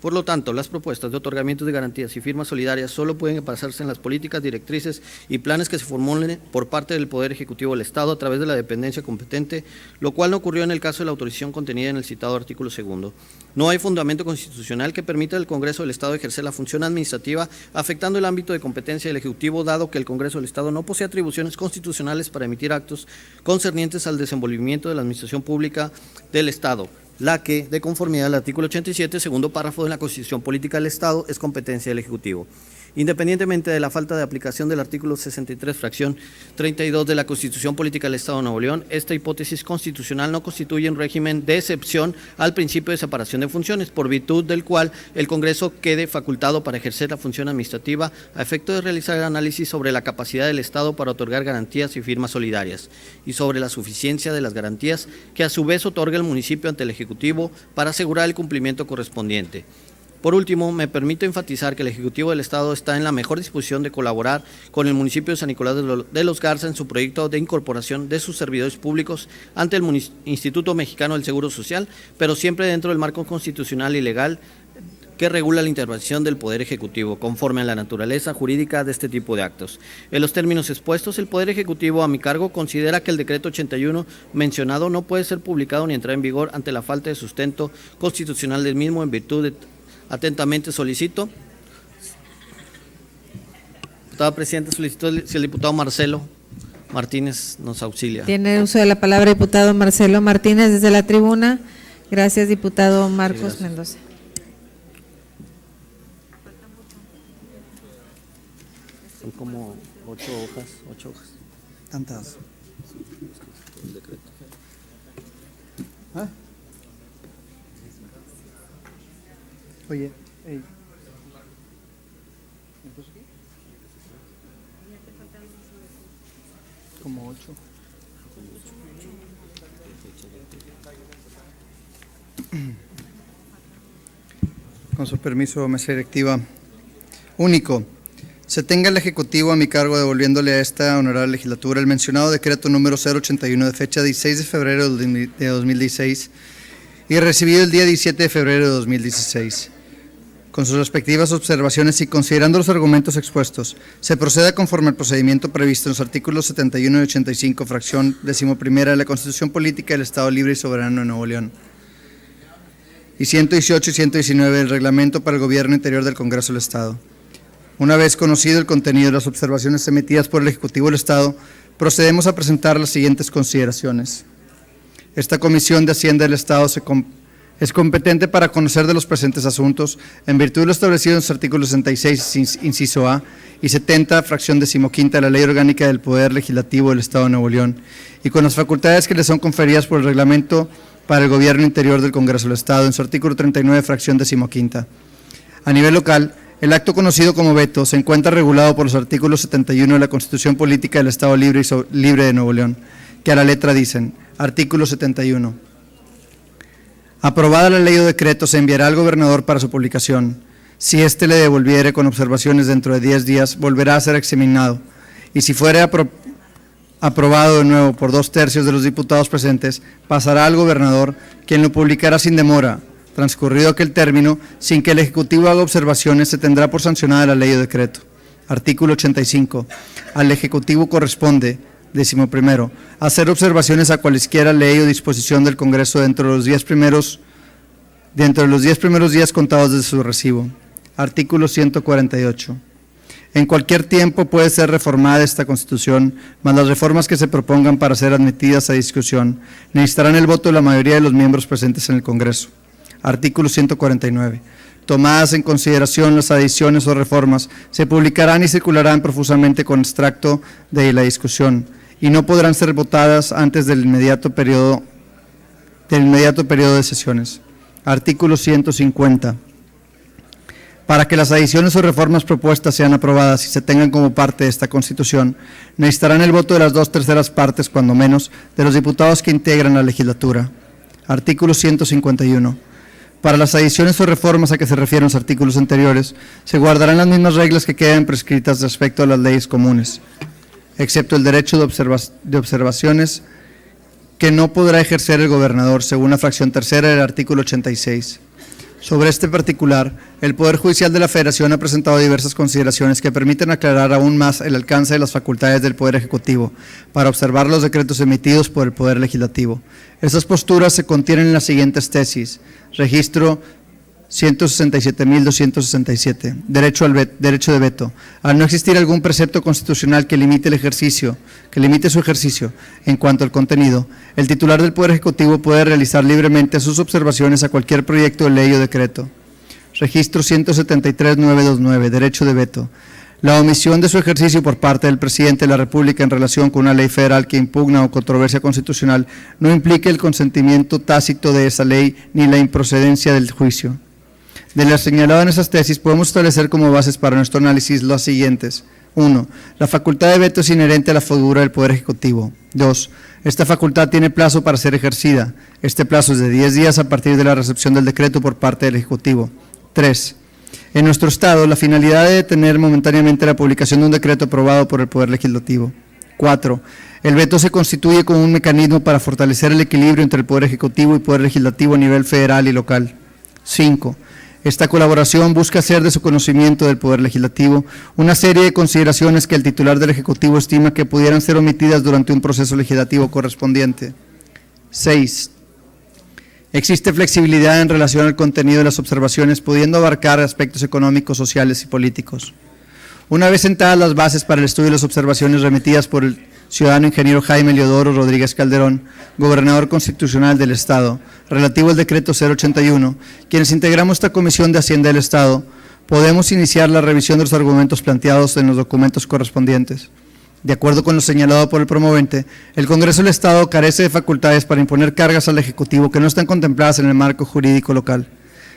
Por lo tanto, las propuestas de otorgamiento de garantías y firmas solidarias solo pueden basarse en las políticas, directrices y planes que se formulen por parte del Poder Ejecutivo del Estado a través de la dependencia competente, lo cual no ocurrió en el caso de la autorización contenida en el citado artículo segundo. No hay fundamento constitucional que permita al Congreso del Estado ejercer la función administrativa afectando el ámbito de competencia del Ejecutivo, dado que el Congreso del Estado no posee atribuciones constitucionales para emitir actos concernientes al desenvolvimiento de la administración pública del Estado, la que, de conformidad al artículo 87, segundo párrafo de la Constitución Política del Estado, es competencia del Ejecutivo. Independientemente de la falta de aplicación del artículo 63, fracción 32 de la Constitución Política del Estado de Nuevo León, esta hipótesis constitucional no constituye un régimen de excepción al principio de separación de funciones, por virtud del cual el Congreso quede facultado para ejercer la función administrativa a efecto de realizar el análisis sobre la capacidad del Estado para otorgar garantías y firmas solidarias, y sobre la suficiencia de las garantías que a su vez otorga el municipio ante el Ejecutivo para asegurar el cumplimiento correspondiente. Por último, me permito enfatizar que el Ejecutivo del Estado está en la mejor disposición de colaborar con el municipio de San Nicolás de los Garza en su proyecto de incorporación de sus servidores públicos ante el Instituto Mexicano del Seguro Social, pero siempre dentro del marco constitucional y legal que regula la intervención del Poder Ejecutivo, conforme a la naturaleza jurídica de este tipo de actos. En los términos expuestos, el Poder Ejecutivo a mi cargo considera que el decreto 81 mencionado no puede ser publicado ni entrar en vigor ante la falta de sustento constitucional del mismo, en virtud de atentamente solicito. Diputada Presidenta, solicito si el diputado Marcelo Martínez nos auxilia. Tiene uso de la palabra diputado Marcelo Martínez desde la tribuna. Gracias, diputado Marcos Mendoza. Son como 8 hojas. Tantas. El decreto. ¿Ah? Oye, hey. Como 8. Con su permiso, mesa directiva. Único. Se tenga el Ejecutivo a mi cargo devolviéndole a esta honorable legislatura el mencionado decreto número 081 de fecha 16 de febrero de 2016 y recibido el día 17 de febrero de 2016. Con sus respectivas observaciones y considerando los argumentos expuestos, se proceda conforme al procedimiento previsto en los artículos 71 y 85, fracción 11ª de la Constitución Política del Estado Libre y Soberano de Nuevo León, y 118 y 119 del Reglamento para el Gobierno Interior del Congreso del Estado. Una vez conocido el contenido de las observaciones emitidas por el Ejecutivo del Estado, procedemos a presentar las siguientes consideraciones. Esta Comisión de Hacienda del Estado es competente para conocer de los presentes asuntos en virtud de lo establecido en los artículos 66, inciso A, y 70, fracción 15ª de la Ley Orgánica del Poder Legislativo del Estado de Nuevo León, y con las facultades que le son conferidas por el Reglamento para el Gobierno Interior del Congreso del Estado en su artículo 39, fracción 15ª. A nivel local, el acto conocido como veto se encuentra regulado por los artículos 71 de la Constitución Política del Estado Libre de Nuevo León, que a la letra dicen, artículo 71. Aprobada la ley o decreto, se enviará al gobernador para su publicación. Si éste le devolviere con observaciones dentro de 10 días, volverá a ser examinado. Y si fuere aprobado de nuevo por 2/3 de los diputados presentes, pasará al gobernador, quien lo publicará sin demora. Transcurrido aquel término, sin que el Ejecutivo haga observaciones, se tendrá por sancionada la ley o decreto. Artículo 85. Al Ejecutivo corresponde, 11. Hacer observaciones a cualesquiera ley o disposición del Congreso dentro de los 10 primeros días contados de su recibo. Artículo 148. En cualquier tiempo puede ser reformada esta Constitución, mas las reformas que se propongan para ser admitidas a discusión necesitarán el voto de la mayoría de los miembros presentes en el Congreso. Artículo 149. Tomadas en consideración las adiciones o reformas, se publicarán y circularán profusamente con extracto de la discusión y no podrán ser votadas antes del inmediato periodo de sesiones. Artículo 150. Para que las adiciones o reformas propuestas sean aprobadas y se tengan como parte de esta Constitución, necesitarán el voto de las 2/3 partes, cuando menos, de los diputados que integran la legislatura. Artículo 151. Para las adiciones o reformas a que se refieren los artículos anteriores, se guardarán las mismas reglas que quedan prescritas respecto a las leyes comunes, excepto el derecho de observaciones que no podrá ejercer el gobernador, según la fracción tercera del artículo 86. Sobre este particular, el Poder Judicial de la Federación ha presentado diversas consideraciones que permiten aclarar aún más el alcance de las facultades del Poder Ejecutivo para observar los decretos emitidos por el Poder Legislativo. Estas posturas se contienen en las siguientes tesis: registro 167.267, derecho de veto. Al no existir algún precepto constitucional que limite su ejercicio en cuanto al contenido, el titular del Poder Ejecutivo puede realizar libremente sus observaciones a cualquier proyecto de ley o decreto. Registro 173.929, derecho de veto. La omisión de su ejercicio por parte del Presidente de la República en relación con una ley federal que impugna o controversia constitucional no implica el consentimiento tácito de esa ley ni la improcedencia del juicio. De lo señalado en esas tesis, podemos establecer como bases para nuestro análisis las siguientes. 1. La facultad de veto es inherente a la figura del Poder Ejecutivo. 2. Esta facultad tiene plazo para ser ejercida. Este plazo es de 10 días a partir de la recepción del decreto por parte del Ejecutivo. 3. En nuestro Estado, la finalidad de detener momentáneamente la publicación de un decreto aprobado por el Poder Legislativo. 4. El veto se constituye como un mecanismo para fortalecer el equilibrio entre el Poder Ejecutivo y Poder Legislativo a nivel federal y local. 5. Esta colaboración busca hacer de su conocimiento del Poder Legislativo una serie de consideraciones que el titular del Ejecutivo estima que pudieran ser omitidas durante un proceso legislativo correspondiente. 6. Existe flexibilidad en relación al contenido de las observaciones, pudiendo abarcar aspectos económicos, sociales y políticos. Una vez sentadas las bases para el estudio de las observaciones remitidas por el ciudadano ingeniero Jaime Leodoro Rodríguez Calderón, gobernador constitucional del Estado, relativo al decreto 081, quienes integramos esta Comisión de Hacienda del Estado, podemos iniciar la revisión de los argumentos planteados en los documentos correspondientes. De acuerdo con lo señalado por el promovente, el Congreso del Estado carece de facultades para imponer cargas al Ejecutivo que no están contempladas en el marco jurídico local.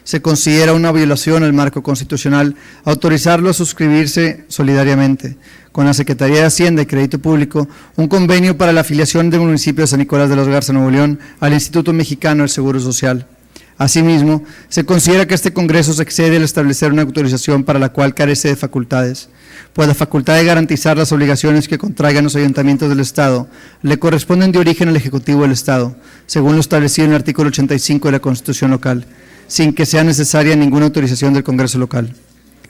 Se considera una violación al marco constitucional autorizarlo a suscribirse solidariamente con la Secretaría de Hacienda y Crédito Público un convenio para la afiliación del municipio de San Nicolás de los Garza, Nuevo León, al Instituto Mexicano del Seguro Social. Asimismo, se considera que este Congreso se excede al establecer una autorización para la cual carece de facultades, pues la facultad de garantizar las obligaciones que contraigan los ayuntamientos del Estado le corresponden de origen al Ejecutivo del Estado, según lo establecido en el artículo 85 de la Constitución local, sin que sea necesaria ninguna autorización del Congreso local.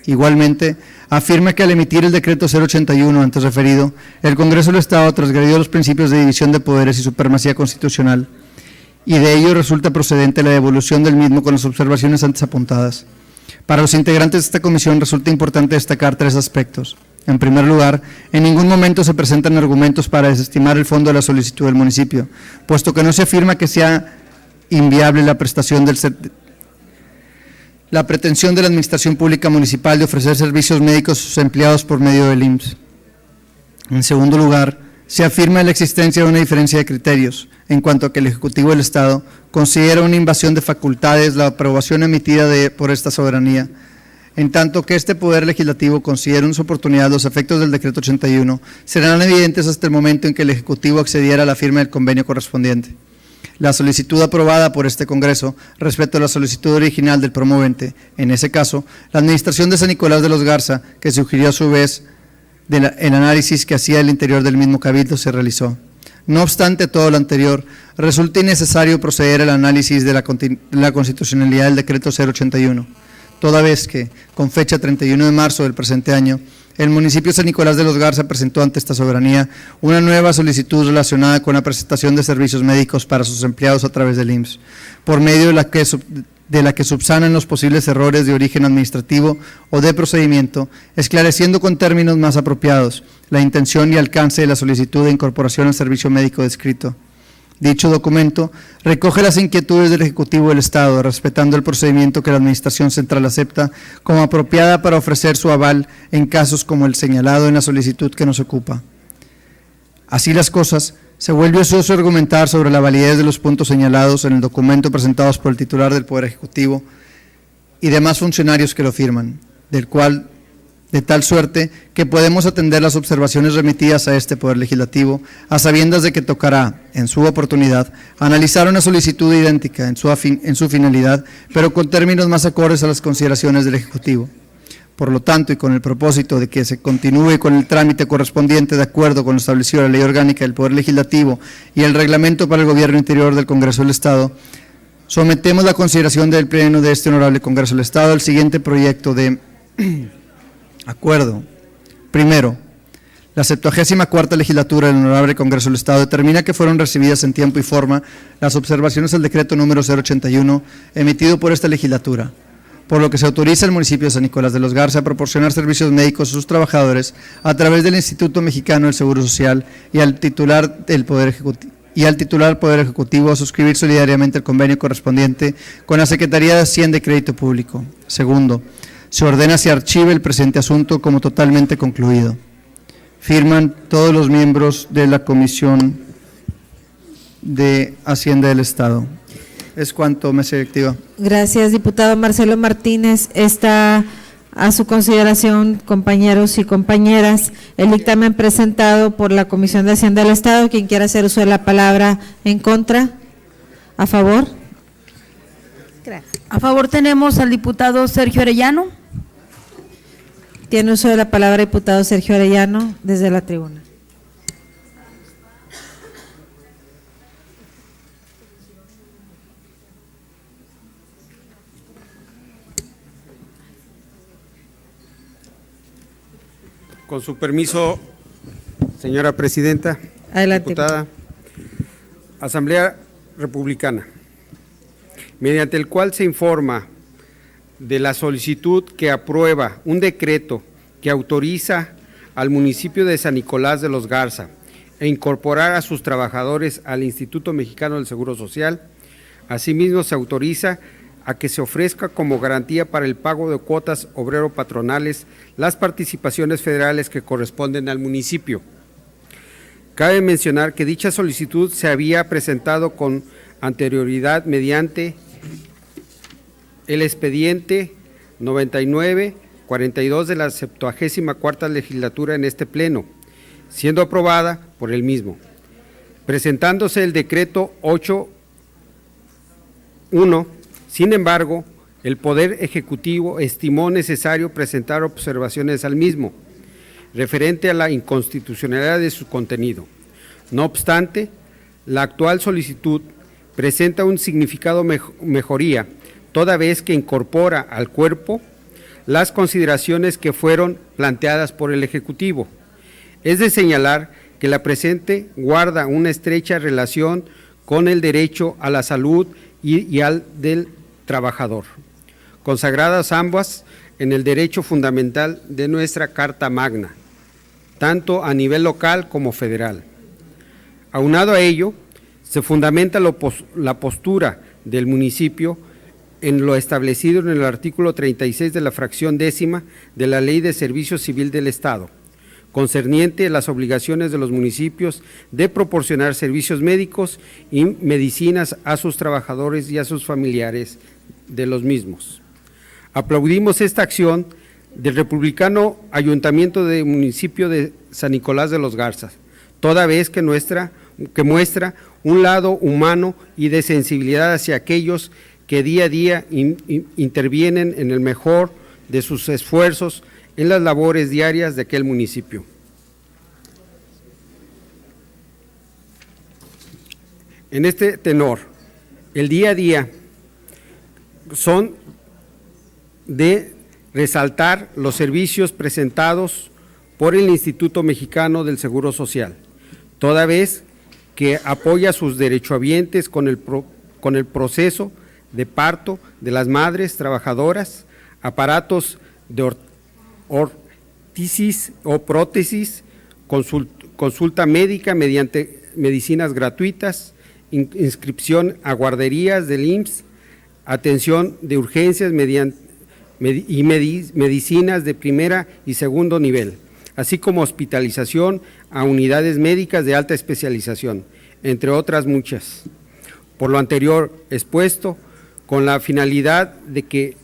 Igualmente, afirma que al emitir el decreto 081 antes referido, el Congreso del Estado transgredió los principios de división de poderes y supremacía constitucional, y de ello resulta procedente la devolución del mismo con las observaciones antes apuntadas. Para los integrantes de esta comisión resulta importante destacar 3 aspectos. En primer lugar, en ningún momento se presentan argumentos para desestimar el fondo de la solicitud del municipio, puesto que no se afirma que sea inviable la pretensión de la Administración Pública Municipal de ofrecer servicios médicos a sus empleados por medio del IMSS. En segundo lugar, se afirma la existencia de una diferencia de criterios en cuanto a que el Ejecutivo del Estado considera una invasión de facultades la aprobación emitida por esta soberanía, en tanto que este Poder Legislativo considera en su oportunidad los efectos del decreto 81, serán evidentes hasta el momento en que el Ejecutivo accediera a la firma del convenio correspondiente. La solicitud aprobada por este Congreso respecto a la solicitud original del promovente, en ese caso, la Administración de San Nicolás de los Garza, que sugirió a su vez el análisis que hacía el interior del mismo cabildo, se realizó. No obstante todo lo anterior, resulta innecesario proceder al análisis de la constitucionalidad del decreto 081, toda vez que, con fecha 31 de marzo del presente año, el municipio de San Nicolás de los Garza presentó ante esta soberanía una nueva solicitud relacionada con la prestación de servicios médicos para sus empleados a través del IMSS, por medio de la que subsanan los posibles errores de origen administrativo o de procedimiento, esclareciendo con términos más apropiados la intención y alcance de la solicitud de incorporación al servicio médico descrito. Dicho documento recoge las inquietudes del Ejecutivo del Estado, respetando el procedimiento que la Administración Central acepta como apropiada para ofrecer su aval en casos como el señalado en la solicitud que nos ocupa. Así las cosas, se vuelve ocioso argumentar sobre la validez de los puntos señalados en el documento presentados por el titular del Poder Ejecutivo y demás funcionarios que lo firman, de tal suerte que podemos atender las observaciones remitidas a este Poder Legislativo, a sabiendas de que tocará, en su oportunidad, analizar una solicitud idéntica en su finalidad, pero con términos más acordes a las consideraciones del Ejecutivo. Por lo tanto, y con el propósito de que se continúe con el trámite correspondiente de acuerdo con lo establecido en la Ley Orgánica del Poder Legislativo y el Reglamento para el Gobierno Interior del Congreso del Estado, sometemos la consideración del Pleno de este Honorable Congreso del Estado al siguiente proyecto de acuerdo. Primero, la 74ª legislatura del Honorable Congreso del Estado determina que fueron recibidas en tiempo y forma las observaciones al decreto número 081 emitido por esta legislatura, por lo que se autoriza al municipio de San Nicolás de los Garza a proporcionar servicios médicos a sus trabajadores a través del Instituto Mexicano del Seguro Social y al titular del Poder Ejecutivo a suscribir solidariamente el convenio correspondiente con la Secretaría de Hacienda y Crédito Público. Segundo, se ordena se archive el presente asunto como totalmente concluido. Firman todos los miembros de la Comisión de Hacienda del Estado. Es cuanto, mesa directiva. Gracias, diputado Marcelo Martínez. Está a su consideración, compañeros y compañeras, el dictamen presentado por la Comisión de Hacienda del Estado. Quien quiera hacer uso de la palabra, en contra, a favor. Gracias. A favor tenemos al diputado Sergio Arellano. Tiene uso de la palabra diputado Sergio Arellano desde la tribuna. Con su permiso, señora presidenta, adelante, diputada, Asamblea Republicana, mediante el cual se informa de la solicitud que aprueba un decreto que autoriza al municipio de San Nicolás de los Garza a incorporar a sus trabajadores al Instituto Mexicano del Seguro Social. Asimismo, se autoriza a que se ofrezca como garantía para el pago de cuotas obrero-patronales las participaciones federales que corresponden al municipio. Cabe mencionar que dicha solicitud se había presentado con anterioridad mediante el expediente 99-42 de la 74ª legislatura en este pleno, siendo aprobada por el mismo, presentándose el decreto 8.1. Sin embargo, el Poder Ejecutivo estimó necesario presentar observaciones al mismo, referente a la inconstitucionalidad de su contenido. No obstante, la actual solicitud presenta un significado mejoría, toda vez que incorpora al cuerpo las consideraciones que fueron planteadas por el Ejecutivo. Es de señalar que la presente guarda una estrecha relación con el derecho a la salud y al del trabajador, consagradas ambas en el derecho fundamental de nuestra Carta Magna, tanto a nivel local como federal. Aunado a ello, se fundamenta la postura del municipio en lo establecido en el artículo 36 de la fracción 10ª de la Ley de Servicio Civil del Estado, concerniente a las obligaciones de los municipios de proporcionar servicios médicos y medicinas a sus trabajadores y a sus familiares de los mismos. Aplaudimos esta acción del republicano Ayuntamiento del municipio de San Nicolás de los Garzas, toda vez que muestra un lado humano y de sensibilidad hacia aquellos que día a día intervienen en el mejor de sus esfuerzos en las labores diarias de aquel municipio. En este tenor, el día a día son de resaltar los servicios presentados por el Instituto Mexicano del Seguro Social, toda vez que apoya a sus derechohabientes con el proceso de parto de las madres trabajadoras, aparatos de ortisis o prótesis, consulta médica mediante medicinas gratuitas, inscripción a guarderías del IMSS, atención de urgencias y medicinas de primera y segundo nivel, así como hospitalización a unidades médicas de alta especialización, entre otras muchas. Por lo anterior expuesto, con la finalidad de que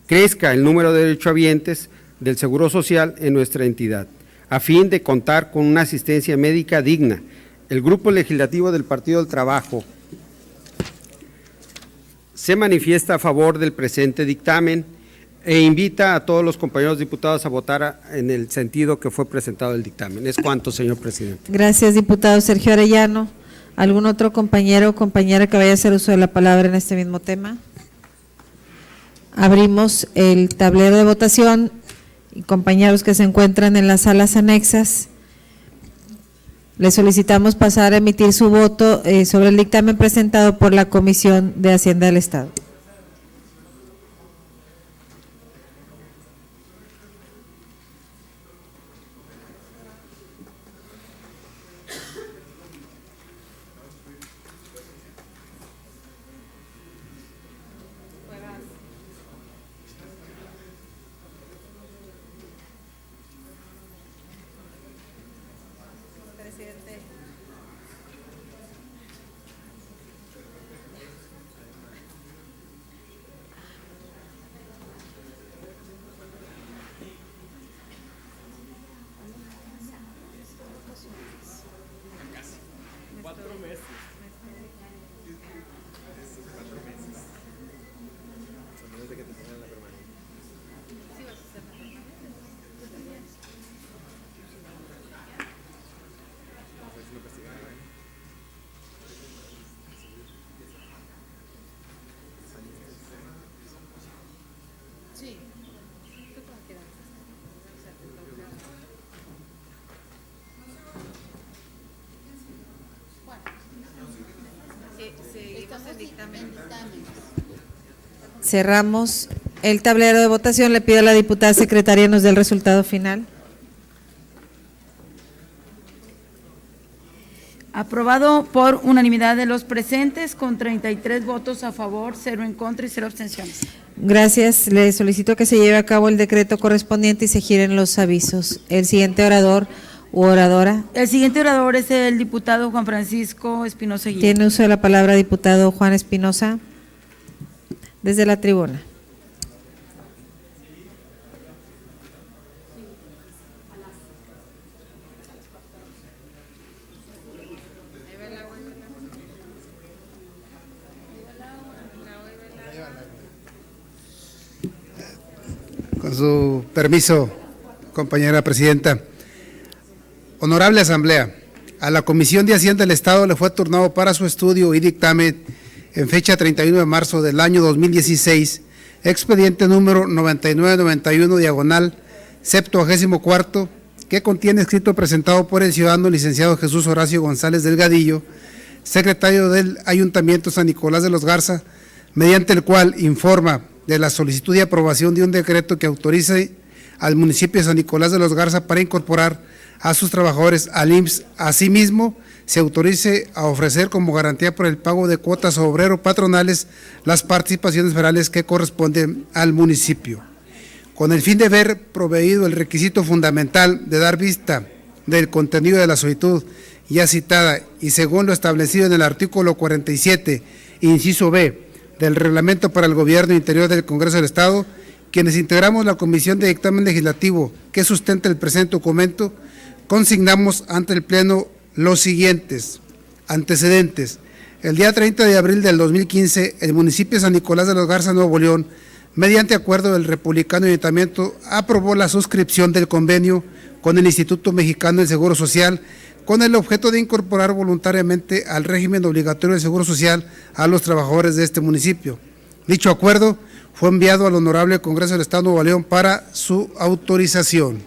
crezca el número de derechohabientes del Seguro Social en nuestra entidad, a fin de contar con una asistencia médica digna, el Grupo Legislativo del Partido del Trabajo se manifiesta a favor del presente dictamen e invita a todos los compañeros diputados a votar en el sentido que fue presentado el dictamen. Es cuanto, señor presidente. Gracias, diputado Sergio Arellano. ¿Algún otro compañero o compañera que vaya a hacer uso de la palabra en este mismo tema? Abrimos el tablero de votación y compañeros que se encuentran en las salas anexas, les solicitamos pasar a emitir su voto sobre el dictamen presentado por la Comisión de Hacienda del Estado. Cerramos el tablero de votación. Le pido a la diputada secretaria nos dé el resultado final. Aprobado por unanimidad de los presentes, con 33 votos a favor, 0 en contra y 0 abstenciones. Gracias. Le solicito que se lleve a cabo el decreto correspondiente y se giren los avisos. El siguiente orador u oradora. El siguiente orador es el diputado Juan Francisco Espinosa Aguirre. Tiene uso de la palabra diputado Juan Espinosa, desde la tribuna. Con su permiso, compañera presidenta. Honorable Asamblea, a la Comisión de Hacienda del Estado le fue turnado para su estudio y dictamen en fecha 31 de marzo del año 2016, expediente número 9991 diagonal 74, que contiene escrito presentado por el ciudadano licenciado Jesús Horacio González Delgadillo, secretario del Ayuntamiento San Nicolás de los Garza, mediante el cual informa de la solicitud de aprobación de un decreto que autorice al municipio de San Nicolás de los Garza para incorporar a sus trabajadores al IMSS. Asimismo, se autorice a ofrecer como garantía por el pago de cuotas obrero patronales las participaciones federales que corresponden al municipio. Con el fin de ver proveído el requisito fundamental de dar vista del contenido de la solicitud ya citada y según lo establecido en el artículo 47, inciso B, del Reglamento para el Gobierno Interior del Congreso del Estado, quienes integramos la Comisión de Dictamen Legislativo que sustenta el presente documento, consignamos ante el Pleno los siguientes antecedentes. El día 30 de abril del 2015, el municipio de San Nicolás de los Garza, Nuevo León, mediante acuerdo del Republicano Ayuntamiento, aprobó la suscripción del convenio con el Instituto Mexicano del Seguro Social, con el objeto de incorporar voluntariamente al régimen obligatorio de Seguro Social a los trabajadores de este municipio. Dicho acuerdo fue enviado al Honorable Congreso del Estado de Nuevo León para su autorización.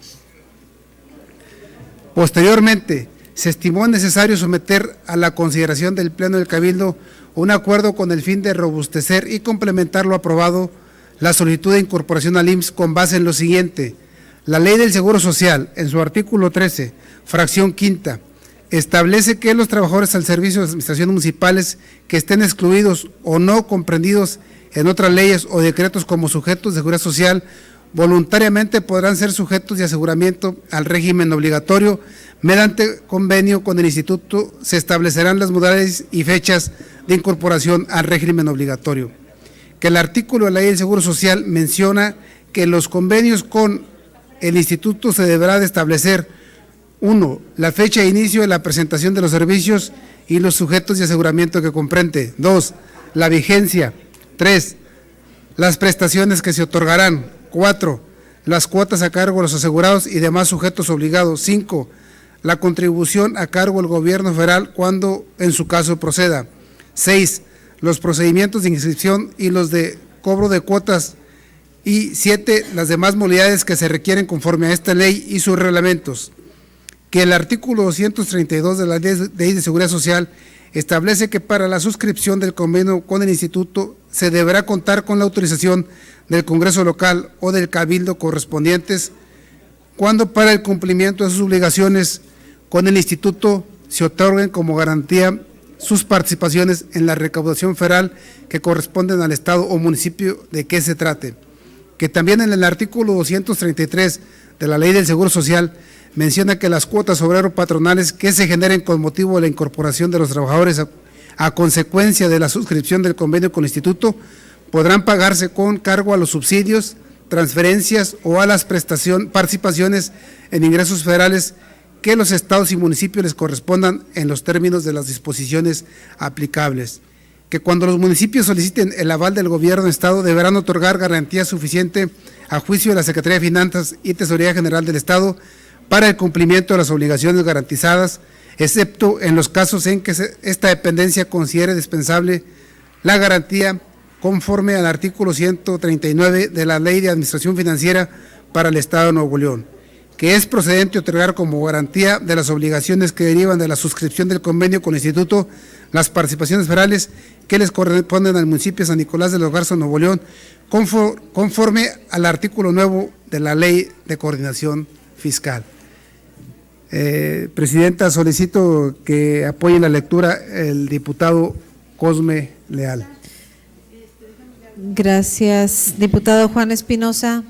Posteriormente, se estimó necesario someter a la consideración del Pleno del Cabildo un acuerdo con el fin de robustecer y complementar lo aprobado, la solicitud de incorporación al IMSS con base en lo siguiente. La Ley del Seguro Social, en su artículo 13, fracción quinta, establece que los trabajadores al servicio de las administraciones municipales que estén excluidos o no comprendidos en otras leyes o decretos como sujetos de seguridad social, voluntariamente podrán ser sujetos de aseguramiento al régimen obligatorio. Mediante convenio con el Instituto se establecerán las modalidades y fechas de incorporación al régimen obligatorio. Que el artículo de la Ley del Seguro Social menciona que los convenios con el Instituto se deberá de establecer: 1. La fecha de inicio de la presentación de los servicios y los sujetos de aseguramiento que comprende. 2. La vigencia. 3. Las prestaciones que se otorgarán. 4. Las cuotas a cargo de los asegurados y demás sujetos obligados. 5. La contribución a cargo del gobierno federal cuando en su caso proceda. 6. Los procedimientos de inscripción y los de cobro de cuotas. Y 7. Las demás modalidades que se requieren conforme a esta ley y sus reglamentos. Que el artículo 232 de la Ley de Seguridad Social establece que para la suscripción del convenio con el Instituto se deberá contar con la autorización del Congreso local o del Cabildo correspondientes, cuando para el cumplimiento de sus obligaciones con el Instituto se otorguen como garantía sus participaciones en la recaudación federal que corresponden al Estado o municipio de que se trate. Que también en el artículo 233 de la Ley del Seguro Social menciona que las cuotas obrero-patronales que se generen con motivo de la incorporación de los trabajadores a consecuencia de la suscripción del convenio con el Instituto podrán pagarse con cargo a los subsidios, transferencias o a las participaciones en ingresos federales que los estados y municipios les correspondan en los términos de las disposiciones aplicables. Que cuando los municipios soliciten el aval del gobierno del estado deberán otorgar garantía suficiente a juicio de la Secretaría de Finanzas y Tesorería General del Estado para el cumplimiento de las obligaciones garantizadas, excepto en los casos en que esta dependencia considere dispensable la garantía conforme al artículo 139 de la Ley de Administración Financiera para el Estado de Nuevo León, que es procedente otorgar como garantía de las obligaciones que derivan de la suscripción del convenio con el Instituto las participaciones federales que les corresponden al municipio de San Nicolás de los Garza, Nuevo León, conforme al artículo nuevo de la Ley de Coordinación Fiscal. Presidenta, solicito que apoye la lectura el diputado Cosme Leal. Gracias. Diputado Juan Espinosa.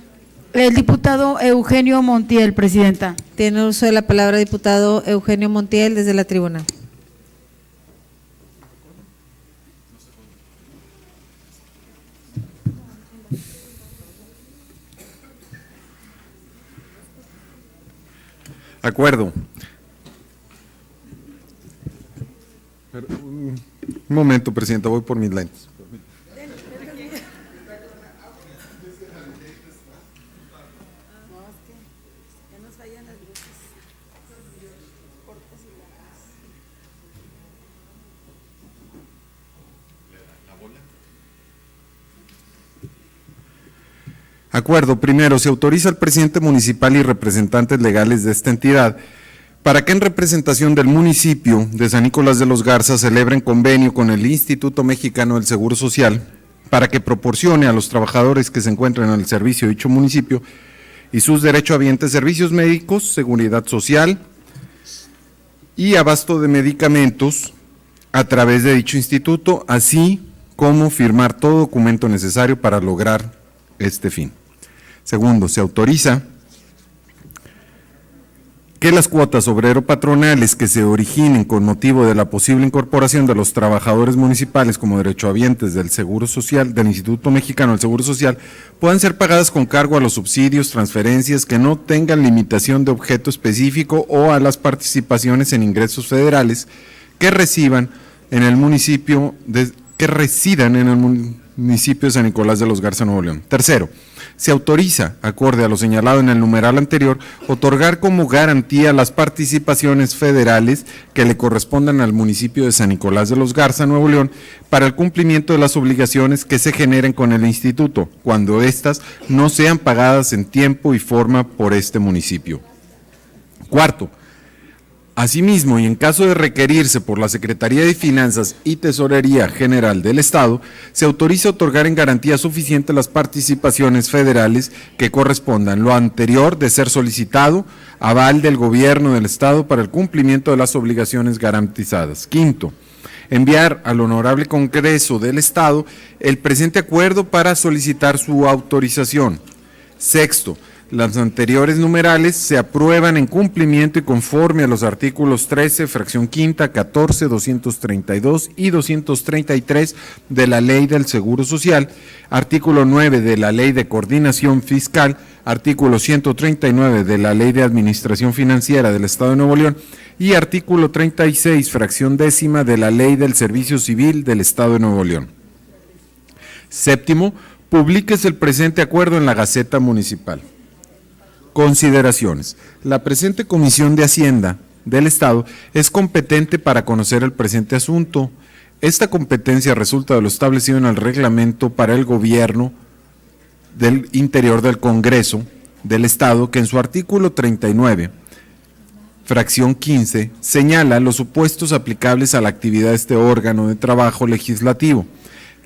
El diputado Eugenio Montiel, presidenta. Tiene uso de la palabra diputado Eugenio Montiel desde la tribuna. Acuerdo. Un momento, presidenta, voy por mis lentes. Acuerdo. Primero, se autoriza al presidente municipal y representantes legales de esta entidad para que en representación del municipio de San Nicolás de los Garza celebren convenio con el Instituto Mexicano del Seguro Social para que proporcione a los trabajadores que se encuentran en el servicio de dicho municipio y sus derechohabientes servicios médicos, seguridad social y abasto de medicamentos a través de dicho instituto, así como firmar todo documento necesario para lograr este fin. Segundo, se autoriza que las cuotas obrero-patronales que se originen con motivo de la posible incorporación de los trabajadores municipales como derechohabientes del Seguro Social, del Instituto Mexicano del Seguro Social, puedan ser pagadas con cargo a los subsidios, transferencias que no tengan limitación de objeto específico o a las participaciones en ingresos federales que residan en el municipio de San Nicolás de los Garza, Nuevo León. Tercero, se autoriza, acorde a lo señalado en el numeral anterior, otorgar como garantía las participaciones federales que le correspondan al municipio de San Nicolás de los Garza, Nuevo León, para el cumplimiento de las obligaciones que se generen con el instituto, cuando éstas no sean pagadas en tiempo y forma por este municipio. Cuarto, Asimismo, y en caso de requerirse por la Secretaría de Finanzas y Tesorería General del Estado, se autoriza otorgar en garantía suficiente las participaciones federales que correspondan. Lo anterior de ser solicitado, aval del Gobierno del Estado para el cumplimiento de las obligaciones garantizadas. Quinto, enviar al Honorable Congreso del Estado el presente acuerdo para solicitar su autorización. Sexto, las anteriores numerales se aprueban en cumplimiento y conforme a los artículos 13, fracción quinta, 14, 232 y 233 de la Ley del Seguro Social, artículo 9 de la Ley de Coordinación Fiscal, artículo 139 de la Ley de Administración Financiera del Estado de Nuevo León y artículo 36, fracción décima de la Ley del Servicio Civil del Estado de Nuevo León. Séptimo, publíquese el presente acuerdo en la Gaceta Municipal. Consideraciones. La presente Comisión de Hacienda del Estado es competente para conocer el presente asunto. Esta competencia resulta de lo establecido en el reglamento para el gobierno del interior del Congreso del Estado, que en su artículo 39, fracción 15, señala los supuestos aplicables a la actividad de este órgano de trabajo legislativo,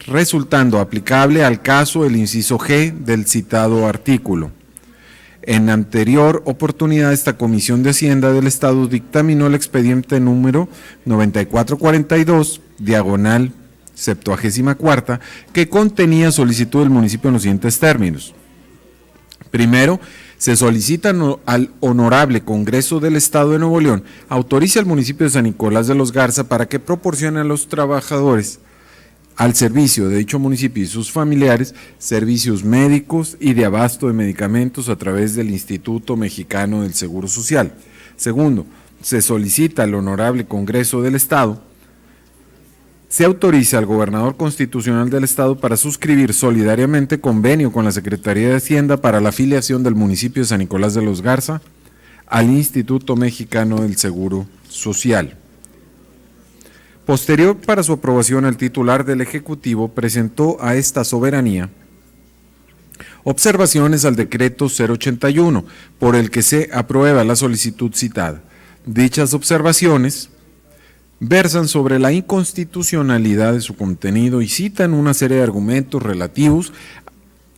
resultando aplicable al caso el inciso G del citado artículo. En anterior oportunidad, esta Comisión de Hacienda del Estado dictaminó el expediente número 9442, diagonal 74ª, que contenía solicitud del municipio en los siguientes términos. Primero, se solicita al Honorable Congreso del Estado de Nuevo León autorice al municipio de San Nicolás de los Garza para que proporcione a los trabajadores al servicio de dicho municipio y sus familiares servicios médicos y de abasto de medicamentos a través del Instituto Mexicano del Seguro Social. Segundo, se solicita al Honorable Congreso del Estado se autoriza al Gobernador Constitucional del Estado para suscribir solidariamente convenio con la Secretaría de Hacienda para la afiliación del municipio de San Nicolás de los Garza al Instituto Mexicano del Seguro Social. Posterior para su aprobación, el titular del Ejecutivo presentó a esta soberanía observaciones al decreto 081, por el que se aprueba la solicitud citada. Dichas observaciones versan sobre la inconstitucionalidad de su contenido y citan una serie de argumentos relativos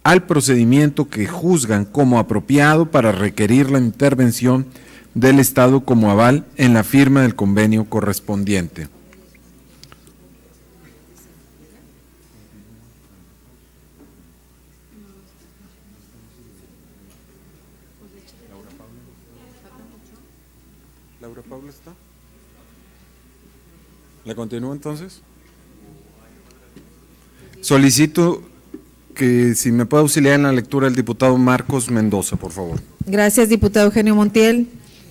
al procedimiento que juzgan como apropiado para requerir la intervención del Estado como aval en la firma del convenio correspondiente. ¿Laura Paula está? ¿Le continúo entonces? Solicito que si me puede auxiliar en la lectura el diputado Marcos Mendoza, por favor. Gracias, diputado Eugenio Montiel.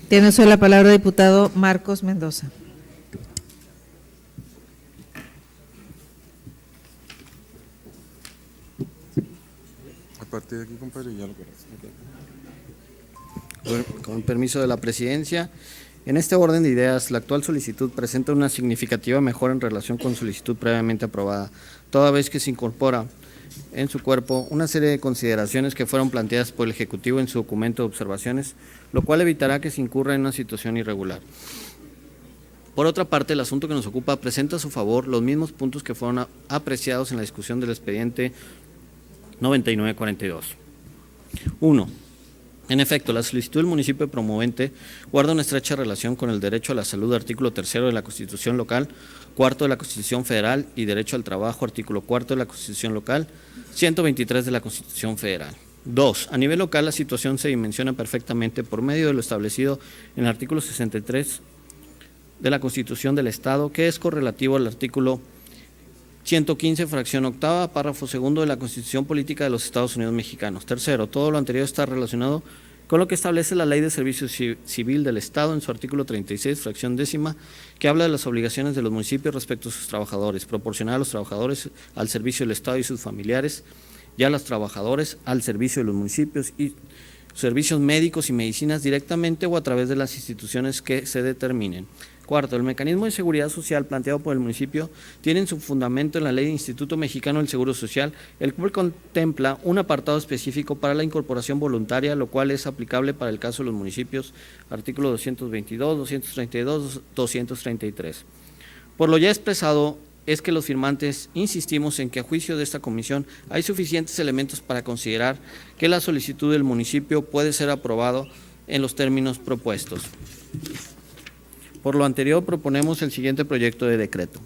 Tiene usted la palabra, diputado Marcos Mendoza. A partir de aquí, compadre, ya lo verás. Con permiso de la presidencia, en este orden de ideas, la actual solicitud presenta una significativa mejora en relación con solicitud previamente aprobada, toda vez que se incorpora en su cuerpo una serie de consideraciones que fueron planteadas por el Ejecutivo en su documento de observaciones, lo cual evitará que se incurra en una situación irregular. Por otra parte, el asunto que nos ocupa presenta a su favor los mismos puntos que fueron apreciados en la discusión del expediente 9942. 1. En efecto, la solicitud del municipio promovente guarda una estrecha relación con el derecho a la salud, artículo 3 de la Constitución local, 4 de la Constitución federal, y derecho al trabajo, artículo 4 de la Constitución local, 123 de la Constitución federal. 2. A nivel local, la situación se dimensiona perfectamente por medio de lo establecido en el artículo 63 de la Constitución del Estado, que es correlativo al artículo 115, fracción octava, párrafo segundo de la Constitución Política de los Estados Unidos Mexicanos. Tercero, todo lo anterior está relacionado con lo que establece la Ley de Servicio Civil del Estado en su artículo 36, fracción décima, que habla de las obligaciones de los municipios respecto a sus trabajadores, proporcionar a los trabajadores al servicio del Estado y sus familiares, y a los trabajadores al servicio de los municipios y servicios médicos y medicinas directamente o a través de las instituciones que se determinen. Cuarto, el mecanismo de seguridad social planteado por el municipio tiene su fundamento en la Ley de Instituto Mexicano del Seguro Social, el cual contempla un apartado específico para la incorporación voluntaria, lo cual es aplicable para el caso de los municipios, artículo 222, 232, 233. Por lo ya expresado, es que los firmantes insistimos en que a juicio de esta comisión hay suficientes elementos para considerar que la solicitud del municipio puede ser aprobado en los términos propuestos. Por lo anterior, proponemos el siguiente proyecto de decreto.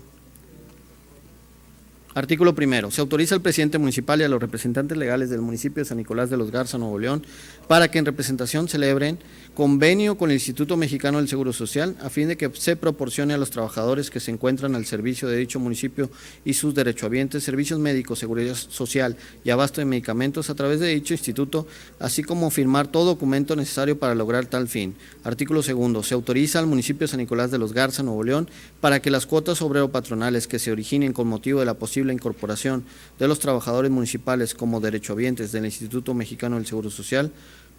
Artículo primero. Se autoriza al presidente municipal y a los representantes legales del municipio de San Nicolás de los Garza, Nuevo León, para que en representación celebren convenio con el Instituto Mexicano del Seguro Social a fin de que se proporcione a los trabajadores que se encuentran al servicio de dicho municipio y sus derechohabientes servicios médicos, seguridad social y abasto de medicamentos a través de dicho instituto, así como firmar todo documento necesario para lograr tal fin. Artículo segundo. Se autoriza al municipio de San Nicolás de los Garza, Nuevo León, para que las cuotas obrero-patronales que se originen con motivo de la posible incorporación de los trabajadores municipales como derechohabientes del Instituto Mexicano del Seguro Social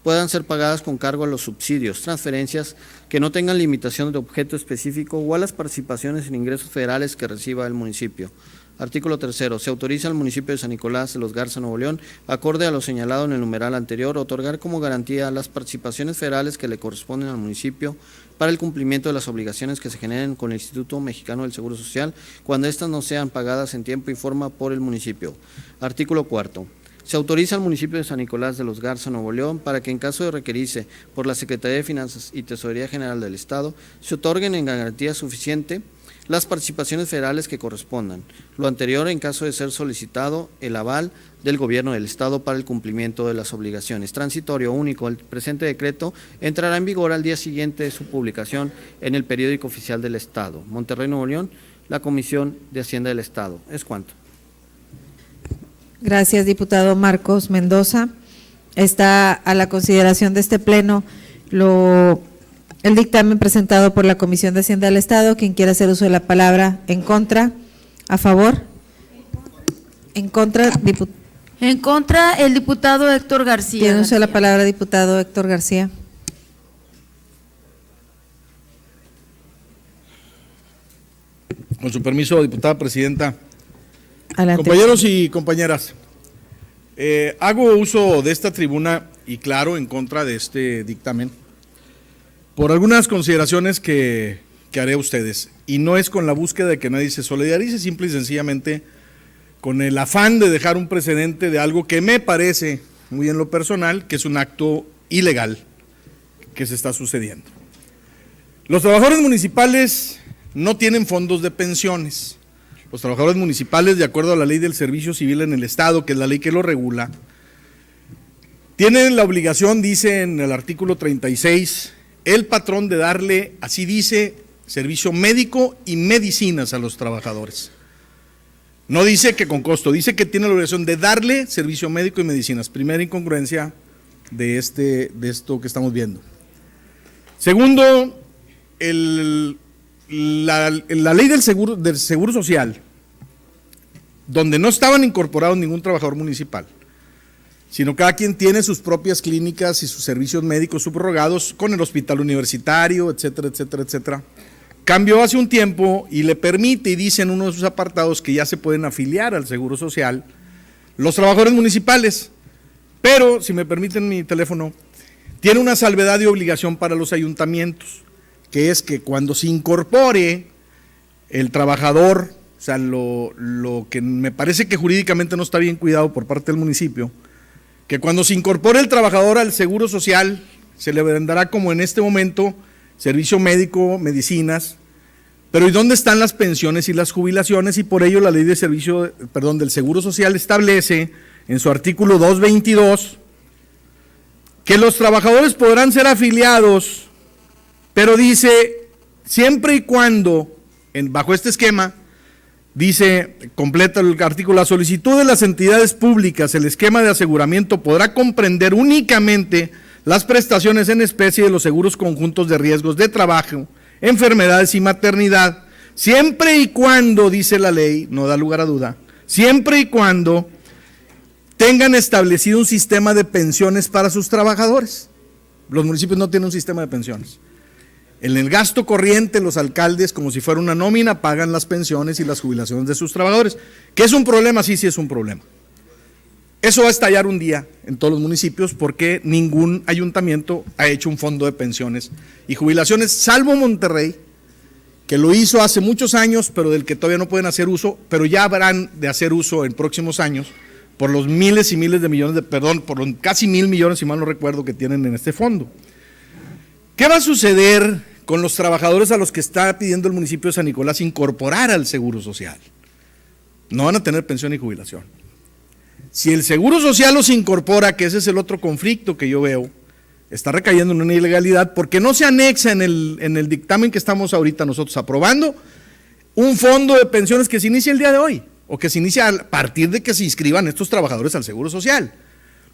puedan ser pagadas con cargo a los subsidios, transferencias que no tengan limitación de objeto específico o a las participaciones en ingresos federales que reciba el municipio. Artículo tercero. Se autoriza al municipio de San Nicolás de los Garza, Nuevo León, acorde a lo señalado en el numeral anterior, otorgar como garantía las participaciones federales que le corresponden al municipio para el cumplimiento de las obligaciones que se generen con el Instituto Mexicano del Seguro Social cuando éstas no sean pagadas en tiempo y forma por el municipio. Artículo cuarto. Se autoriza al municipio de San Nicolás de los Garza, Nuevo León, para que en caso de requerirse por la Secretaría de Finanzas y Tesorería General del Estado, se otorguen en garantía suficiente las participaciones federales que correspondan. Lo anterior en caso de ser solicitado el aval del Gobierno del Estado para el cumplimiento de las obligaciones. Transitorio único. El presente decreto entrará en vigor al día siguiente de su publicación en el periódico oficial del Estado. Monterrey, Nuevo León, la Comisión de Hacienda del Estado. Es cuanto. Gracias, diputado Marcos Mendoza. Está a la consideración de este Pleno el dictamen presentado por la Comisión de Hacienda del Estado. Quien quiera hacer uso de la palabra, en contra, a favor, en contra, En contra, el diputado Héctor García. Tiene uso de la palabra, diputado Héctor García. Con su permiso, diputada presidenta. Adelante. Compañeros y compañeras, hago uso de esta tribuna y claro en contra de este dictamen por algunas consideraciones que haré a ustedes, y no es con la búsqueda de que nadie se solidarice, simple y sencillamente con el afán de dejar un precedente de algo que me parece, muy en lo personal, que es un acto ilegal que se está sucediendo. Los trabajadores municipales no tienen fondos de pensiones. Los trabajadores municipales, de acuerdo a la Ley del Servicio Civil en el Estado, que es la ley que lo regula, tienen la obligación, dice en el artículo 36, el patrón de darle, así dice, servicio médico y medicinas a los trabajadores. No dice que con costo, dice que tiene la obligación de darle servicio médico y medicinas. Primera incongruencia de esto que estamos viendo. Segundo, la ley del seguro social, donde no estaban incorporados ningún trabajador municipal, sino cada quien tiene sus propias clínicas y sus servicios médicos subrogados con el hospital universitario, etcétera, etcétera, etcétera. Cambió hace un tiempo y le permite, y dice en uno de sus apartados, que ya se pueden afiliar al Seguro Social los trabajadores municipales, pero, si me permiten mi teléfono, tiene una salvedad de obligación para los ayuntamientos, que es que cuando se incorpore el trabajador, o sea, lo que me parece que jurídicamente no está bien cuidado por parte del municipio, que cuando se incorpore el trabajador al Seguro Social, se le brindará como en este momento servicio médico, medicinas, pero ¿y dónde están las pensiones y las jubilaciones? Y por ello la ley de del Seguro Social establece en su artículo 222 que los trabajadores podrán ser afiliados, pero dice, siempre y cuando, bajo este esquema, dice, completa el artículo, la solicitud de las entidades públicas, el esquema de aseguramiento podrá comprender únicamente las prestaciones en especie de los seguros conjuntos de riesgos de trabajo, enfermedades y maternidad, siempre y cuando, dice la ley, no da lugar a duda, siempre y cuando tengan establecido un sistema de pensiones para sus trabajadores. Los municipios no tienen un sistema de pensiones. En el gasto corriente, los alcaldes, como si fuera una nómina, pagan las pensiones y las jubilaciones de sus trabajadores. ¿Qué es un problema? Sí, sí es un problema. Eso va a estallar un día en todos los municipios porque ningún ayuntamiento ha hecho un fondo de pensiones y jubilaciones, salvo Monterrey, que lo hizo hace muchos años, pero del que todavía no pueden hacer uso, pero ya habrán de hacer uso en próximos años por los miles y miles de millones por los casi 1,000 millones, si mal no recuerdo, que tienen en este fondo. ¿Qué va a suceder con los trabajadores a los que está pidiendo el municipio de San Nicolás incorporar al Seguro Social? No van a tener pensión y jubilación. Si el Seguro Social los incorpora, que ese es el otro conflicto que yo veo, está recayendo en una ilegalidad porque no se anexa en el dictamen que estamos ahorita nosotros aprobando un fondo de pensiones que se inicia el día de hoy o que se inicia a partir de que se inscriban estos trabajadores al Seguro Social.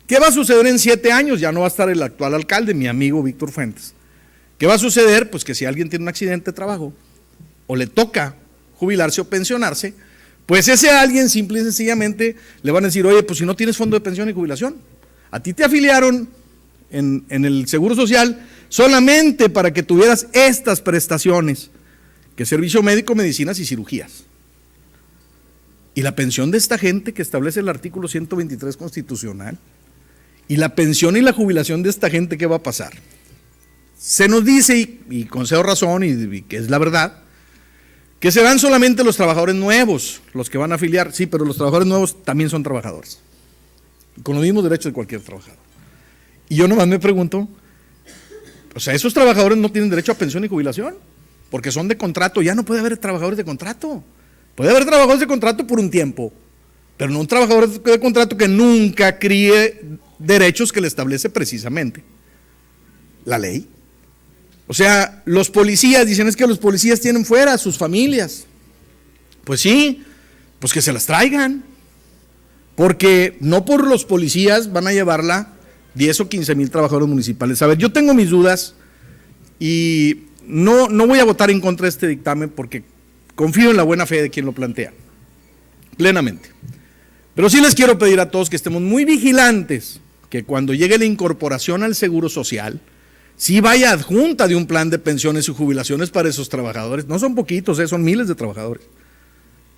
¿Qué va a suceder en 7 años? Ya no va a estar el actual alcalde, mi amigo Víctor Fuentes. ¿Qué va a suceder? Pues que si alguien tiene un accidente de trabajo o le toca jubilarse o pensionarse, pues ese alguien simple y sencillamente le van a decir, oye, pues si no tienes fondo de pensión y jubilación, a ti te afiliaron en el Seguro Social solamente para que tuvieras estas prestaciones, que es servicio médico, medicinas y cirugías. Y la pensión de esta gente que establece el artículo 123 constitucional, y la pensión y la jubilación de esta gente, ¿qué va a pasar? Se nos dice, y concedo razón, y que es la verdad, que serán solamente los trabajadores nuevos los que van a afiliar. Sí, pero los trabajadores nuevos también son trabajadores, con los mismos derechos de cualquier trabajador. Y yo nomás me pregunto, o sea, esos trabajadores no tienen derecho a pensión y jubilación, porque son de contrato. Ya no puede haber trabajadores de contrato. Puede haber trabajadores de contrato por un tiempo, pero no un trabajador de contrato que nunca críe derechos que le establece precisamente la ley. O sea, los policías, dicen es que los policías tienen fuera a sus familias. Pues sí, pues que se las traigan, porque no por los policías van a llevarla 10 o 15 mil trabajadores municipales. A ver, yo tengo mis dudas y no voy a votar en contra de este dictamen porque confío en la buena fe de quien lo plantea, plenamente. Pero sí les quiero pedir a todos que estemos muy vigilantes, que cuando llegue la incorporación al Seguro Social, sí vaya adjunta de un plan de pensiones y jubilaciones para esos trabajadores. No son poquitos, son miles de trabajadores.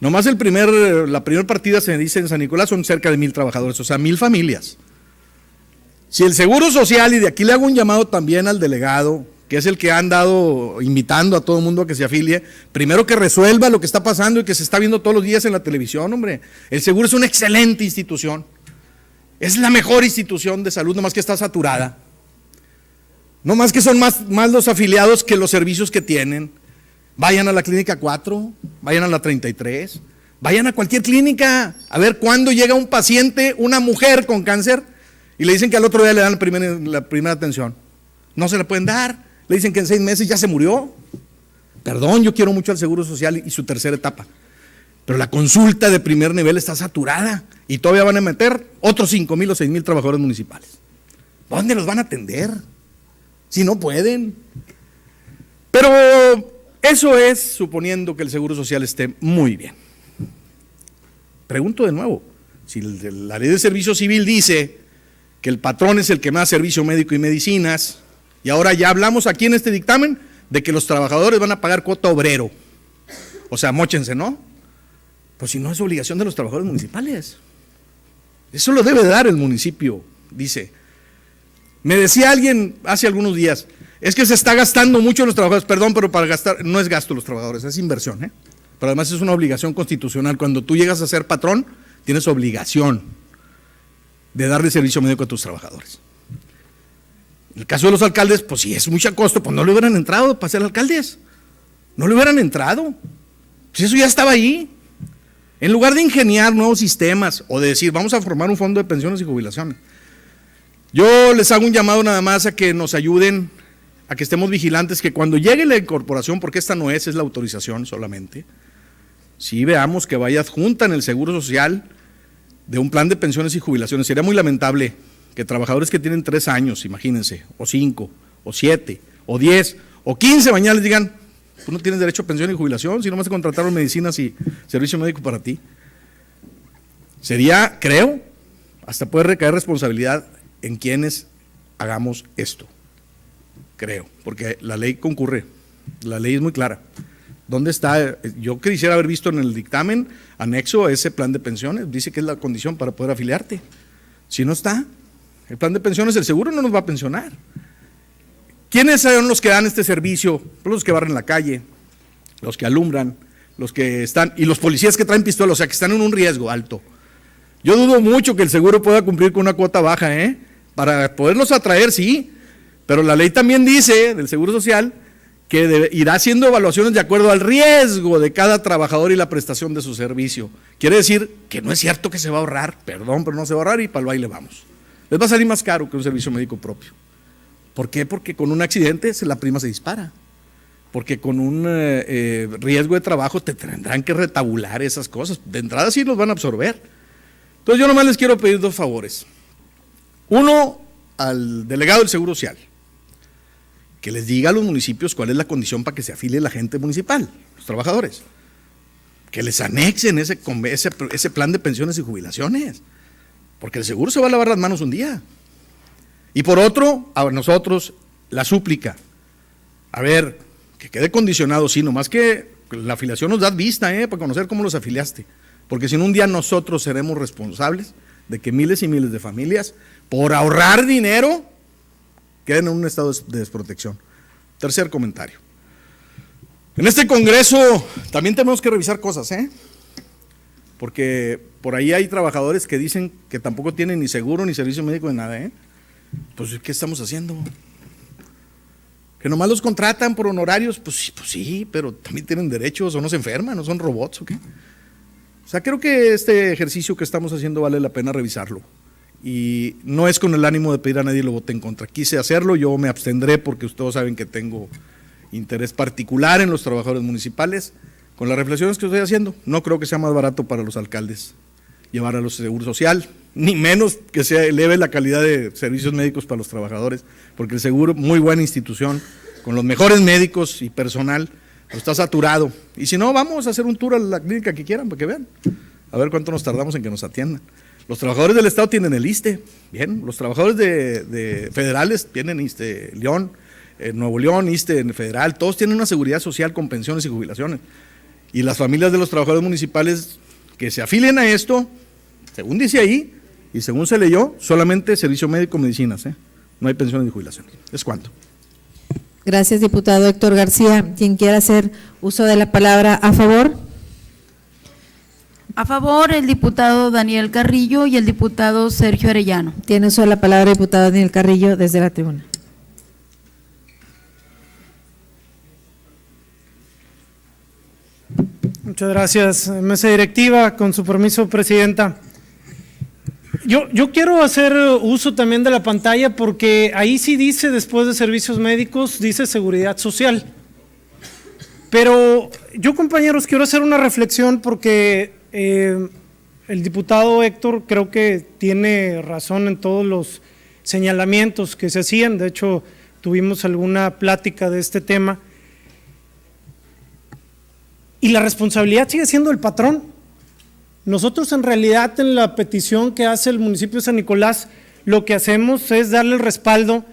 Nomás la primera partida se dice en San Nicolás son cerca de 1,000 trabajadores, o sea, 1,000 familias. Si el Seguro Social, y de aquí le hago un llamado también al delegado, que es el que ha andado invitando a todo el mundo a que se afilie, primero que resuelva lo que está pasando y que se está viendo todos los días en la televisión, hombre. El Seguro es una excelente institución, es la mejor institución de salud, nomás que está saturada. No más que son más los afiliados que los servicios que tienen. Vayan a la clínica 4, vayan a la 33, vayan a cualquier clínica, a ver cuándo llega un paciente, una mujer con cáncer, y le dicen que al otro día le dan la primera atención. No se la pueden dar, le dicen que en 6 meses ya se murió. Perdón, yo quiero mucho al Seguro Social y su tercera etapa, pero la consulta de primer nivel está saturada y todavía van a meter otros 5,000 o 6,000 trabajadores municipales. ¿Dónde los van a atender? Si no pueden. Pero eso es suponiendo que el Seguro Social esté muy bien. Pregunto de nuevo, si la ley de servicio civil dice que el patrón es el que más servicio médico y medicinas, y ahora ya hablamos aquí en este dictamen de que los trabajadores van a pagar cuota obrero, o sea, móchense, ¿no? Pues si no es obligación de los trabajadores municipales, eso lo debe dar el municipio, dice. Me decía alguien hace algunos días, es que se está gastando mucho los trabajadores, perdón, pero para gastar, no es gasto los trabajadores, es inversión, pero además es una obligación constitucional. Cuando tú llegas a ser patrón, tienes obligación de darle servicio médico a tus trabajadores. En el caso de los alcaldes, pues si es mucho costo, pues no le hubieran entrado para ser alcaldes, no le hubieran entrado, pues eso ya estaba ahí. En lugar de ingeniar nuevos sistemas o de decir, vamos a formar un fondo de pensiones y jubilaciones, yo les hago un llamado nada más a que nos ayuden, a que estemos vigilantes, que cuando llegue la incorporación, porque esta no es la autorización solamente, sí veamos que vaya adjunta en el Seguro Social de un plan de pensiones y jubilaciones. Sería muy lamentable que trabajadores que tienen 3 años, imagínense, o 5, o 7, o 10, o 15 mañana les digan, tú no tienes derecho a pensión y jubilación, si no vas a contratar medicinas y servicio médico para ti. Sería, creo, hasta puede recaer responsabilidad en quienes hagamos esto. creo, porque la ley concurre, la ley es muy clara. ¿Dónde está? Yo quisiera haber visto en el dictamen anexo a ese plan de pensiones, dice que es la condición para poder afiliarte. Si no está, el plan de pensiones, el seguro no nos va a pensionar. ¿Quiénes son los que dan este servicio? Pues los que barren la calle, los que alumbran, los que están, y los policías que traen pistola, o sea, que están en un riesgo alto. Yo dudo mucho que el seguro pueda cumplir con una cuota baja, para poderlos atraer, sí, pero la ley también dice, del Seguro Social, que irá haciendo evaluaciones de acuerdo al riesgo de cada trabajador y la prestación de su servicio. Quiere decir que no es cierto que se va a ahorrar, perdón, pero no se va a ahorrar y para el baile vamos. Les va a salir más caro que un servicio médico propio. ¿Por qué? Porque con un accidente la prima se dispara. Porque con un riesgo de trabajo te tendrán que retabular esas cosas. De entrada sí los van a absorber. Entonces yo nomás les quiero pedir 2 favores. Uno, al delegado del Seguro Social, que les diga a los municipios cuál es la condición para que se afilie la gente municipal, los trabajadores. Que les anexen ese plan de pensiones y jubilaciones. Porque el seguro se va a lavar las manos un día. Y por otro, a nosotros, la súplica. A ver, que quede condicionado, sí, nomás que la afiliación nos da vista, para conocer cómo los afiliaste. Porque si no, un día nosotros seremos responsables de que miles y miles de familias, por ahorrar dinero, queden en un estado de desprotección. Tercer comentario. En este Congreso también tenemos que revisar cosas, porque por ahí hay trabajadores que dicen que tampoco tienen ni seguro ni servicio médico de nada, Pues, ¿qué estamos haciendo? Que nomás los contratan por honorarios, pues sí, pero también tienen derechos, o no se enferman, no son robots, ¿o qué? O sea, creo que este ejercicio que estamos haciendo vale la pena revisarlo. Y no es con el ánimo de pedir a nadie lo vote en contra. Quise hacerlo, yo me abstendré porque ustedes saben que tengo interés particular en los trabajadores municipales. Con las reflexiones que estoy haciendo, no creo que sea más barato para los alcaldes llevar a los Seguro Social, ni menos que se eleve la calidad de servicios médicos para los trabajadores, porque el seguro, muy buena institución, con los mejores médicos y personal, pues está saturado. Y si no, vamos a hacer un tour a la clínica que quieran, para que vean, a ver cuánto nos tardamos en que nos atiendan. Los trabajadores del Estado tienen el ISSSTE, bien, los trabajadores de federales tienen ISSSTE León, Nuevo León, ISSSTE Federal, todos tienen una seguridad social con pensiones y jubilaciones. Y las familias de los trabajadores municipales que se afilien a esto, según dice ahí, y según se leyó, solamente servicio médico, medicinas, no hay pensiones ni jubilaciones. ¿Es cuánto? Gracias, diputado Héctor García. Quien quiera hacer uso de la palabra a favor. A favor, el diputado Daniel Carrillo y el diputado Sergio Arellano. Tiene uso de la palabra diputado Daniel Carrillo desde la tribuna. Muchas gracias, mesa directiva. Con su permiso, presidenta. Yo quiero hacer uso también de la pantalla porque ahí sí dice, después de servicios médicos, dice seguridad social. Pero yo, compañeros, quiero hacer una reflexión porque el diputado Héctor creo que tiene razón en todos los señalamientos que se hacían. De hecho, tuvimos alguna plática de este tema. Y la responsabilidad sigue siendo el patrón. Nosotros en realidad en la petición que hace el municipio de San Nicolás, lo que hacemos es darle el respaldo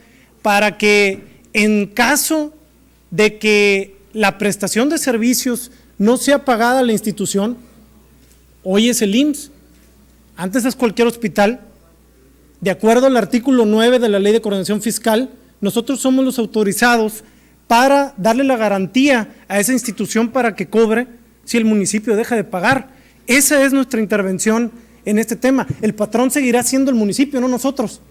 para que en caso de que la prestación de servicios no sea pagada a la institución, hoy es el IMSS, antes es cualquier hospital, de acuerdo al artículo 9 de la Ley de Coordinación Fiscal, nosotros somos los autorizados para darle la garantía a esa institución para que cobre si el municipio deja de pagar. Esa es nuestra intervención en este tema. El patrón seguirá siendo el municipio, no nosotros.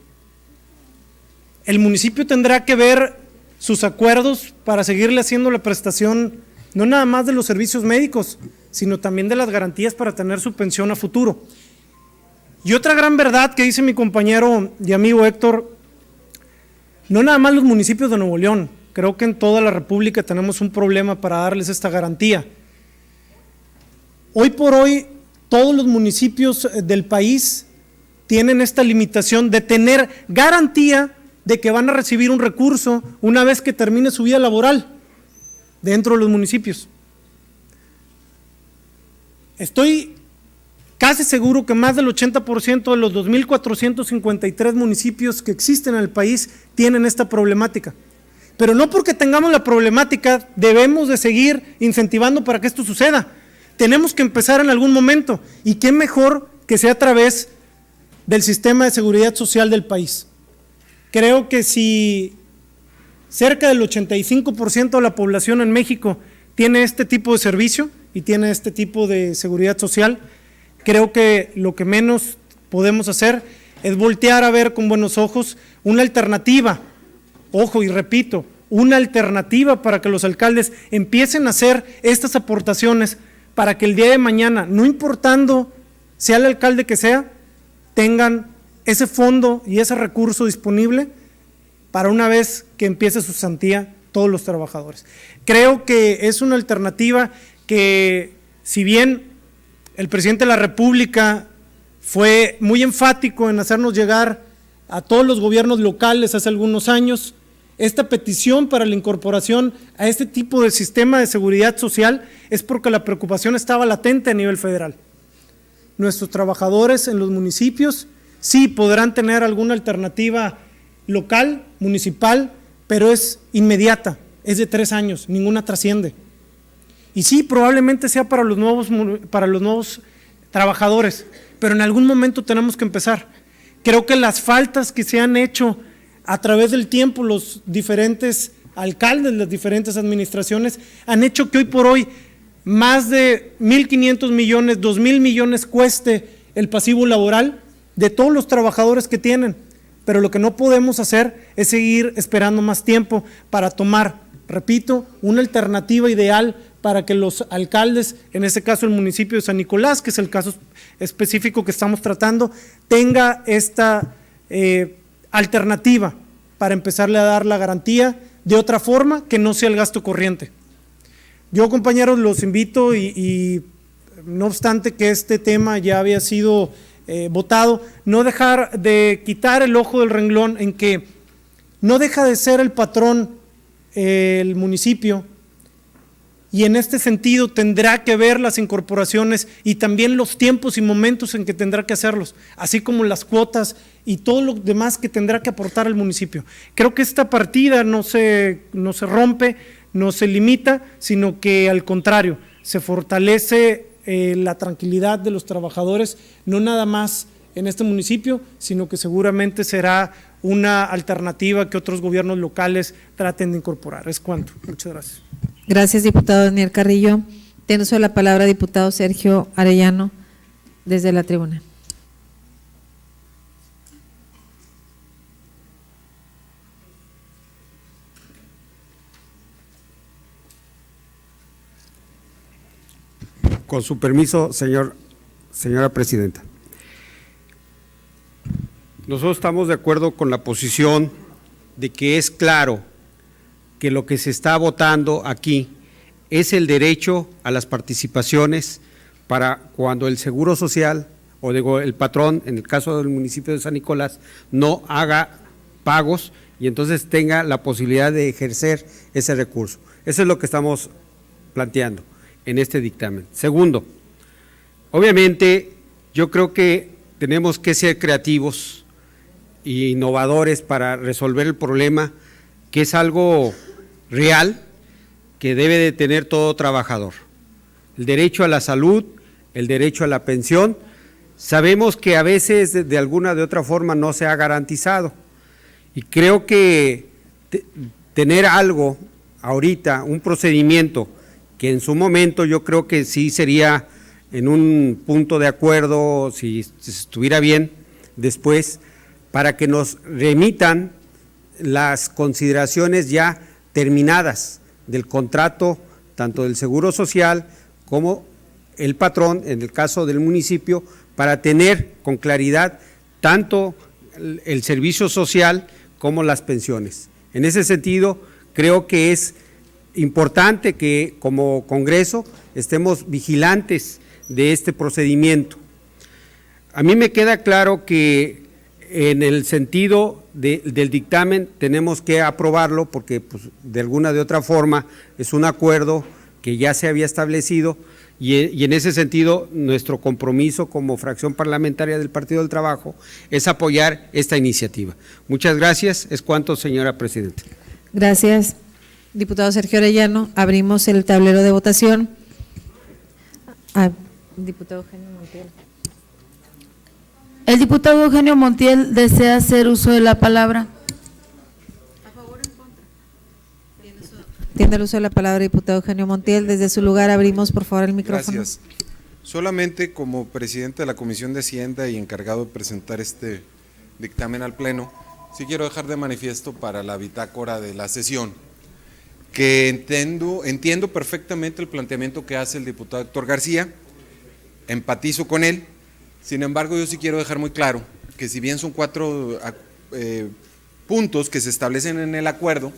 El municipio tendrá que ver sus acuerdos para seguirle haciendo la prestación, no nada más de los servicios médicos, sino también de las garantías para tener su pensión a futuro. Y otra gran verdad que dice mi compañero y amigo Héctor, no nada más los municipios de Nuevo León, creo que en toda la República tenemos un problema para darles esta garantía. Hoy por hoy, todos los municipios del país tienen esta limitación de tener garantía de que van a recibir un recurso una vez que termine su vida laboral dentro de los municipios. Estoy casi seguro que más del 80% de los 2.453 municipios que existen en el país tienen esta problemática. pero no porque tengamos la problemática debemos de seguir incentivando para que esto suceda. Tenemos que empezar en algún momento, y qué mejor que sea a través del sistema de seguridad social del país. Creo que si cerca del 85% de la población en México tiene este tipo de servicio y tiene este tipo de seguridad social, creo que lo que menos podemos hacer es voltear a ver con buenos ojos una alternativa, ojo y repito, una alternativa para que los alcaldes empiecen a hacer estas aportaciones para que el día de mañana, no importando sea el alcalde que sea, tengan ese fondo y ese recurso disponible para una vez que empiece su cesantía todos los trabajadores. Creo que es una alternativa que, si bien el presidente de la República fue muy enfático en hacernos llegar a todos los gobiernos locales hace algunos años, esta petición para la incorporación a este tipo de sistema de seguridad social es porque la preocupación estaba latente a nivel federal. Nuestros trabajadores en los municipios sí podrán tener alguna alternativa local, municipal, pero es inmediata, es de 3 años, ninguna trasciende. Y sí, probablemente sea para los nuevos trabajadores, pero en algún momento tenemos que empezar. Creo que las faltas que se han hecho a través del tiempo, los diferentes alcaldes, las diferentes administraciones, han hecho que hoy por hoy más de 1.500 millones, 2.000 millones cueste el pasivo laboral de todos los trabajadores que tienen. Pero lo que no podemos hacer es seguir esperando más tiempo para tomar, repito, una alternativa ideal para que los alcaldes, en este caso el municipio de San Nicolás, que es el caso específico que estamos tratando, tenga esta alternativa para empezarle a dar la garantía de otra forma que no sea el gasto corriente. Yo, compañeros, los invito y no obstante que este tema ya había sido votado, no dejar de quitar el ojo del renglón en que no deja de ser el patrón el municipio, y en este sentido tendrá que ver las incorporaciones y también los tiempos y momentos en que tendrá que hacerlos, así como las cuotas y todo lo demás que tendrá que aportar el municipio. Creo que esta partida no se rompe, no se limita, sino que al contrario, se fortalece la tranquilidad de los trabajadores, no nada más en este municipio, sino que seguramente será una alternativa que otros gobiernos locales traten de incorporar. Es cuanto. Muchas gracias. Gracias, diputado Daniel Carrillo. Tiene uso de la palabra diputado Sergio Arellano, desde la tribuna. Con su permiso, señora presidenta. Nosotros estamos de acuerdo con la posición de que es claro que lo que se está votando aquí es el derecho a las participaciones para cuando el Seguro Social, o digo el patrón, en el caso del municipio de San Nicolás, no haga pagos y entonces tenga la posibilidad de ejercer ese recurso. Eso es lo que estamos planteando en este dictamen. Segundo, obviamente yo creo que tenemos que ser creativos e innovadores para resolver el problema, que es algo real que debe de tener todo trabajador. El derecho a la salud, el derecho a la pensión, sabemos que a veces de alguna de otra forma no se ha garantizado, y creo que tener algo ahorita, un procedimiento que en su momento yo creo que sí sería en un punto de acuerdo, si estuviera bien después, para que nos remitan las consideraciones ya terminadas del contrato, tanto del Seguro Social como el patrón, en el caso del municipio, para tener con claridad tanto el servicio social como las pensiones. En ese sentido, creo que es importante que como Congreso estemos vigilantes de este procedimiento. A mí me queda claro que en el sentido del dictamen tenemos que aprobarlo porque pues, de alguna de otra forma es un acuerdo que ya se había establecido y en ese sentido nuestro compromiso como fracción parlamentaria del Partido del Trabajo es apoyar esta iniciativa. Muchas gracias. Es cuanto, señora presidenta. Gracias, diputado Sergio Arellano. Abrimos el tablero de votación. Diputado Eugenio Montiel. El diputado Eugenio Montiel desea hacer uso de la palabra. Tiene el uso de la palabra, diputado Eugenio Montiel. Desde su lugar abrimos, por favor, el micrófono. Gracias. Solamente como presidente de la Comisión de Hacienda y encargado de presentar este dictamen al Pleno, sí quiero dejar de manifiesto para la bitácora de la sesión que entiendo perfectamente el planteamiento que hace el diputado Héctor García, empatizo con él. Sin embargo, yo sí quiero dejar muy claro que si bien son 4 puntos que se establecen en el acuerdo,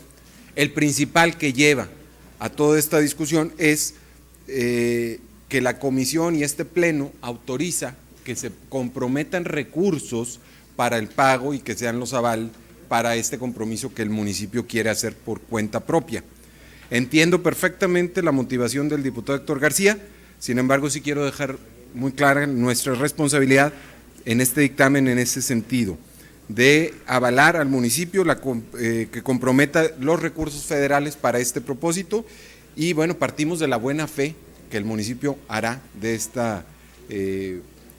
el principal que lleva a toda esta discusión es que la comisión y este pleno autoriza que se comprometan recursos para el pago y que sean los aval para este compromiso que el municipio quiere hacer por cuenta propia. Entiendo perfectamente la motivación del diputado Héctor García, sin embargo sí quiero dejar muy clara nuestra responsabilidad en este dictamen en ese sentido, de avalar al municipio que comprometa los recursos federales para este propósito y bueno, partimos de la buena fe que el municipio hará de esta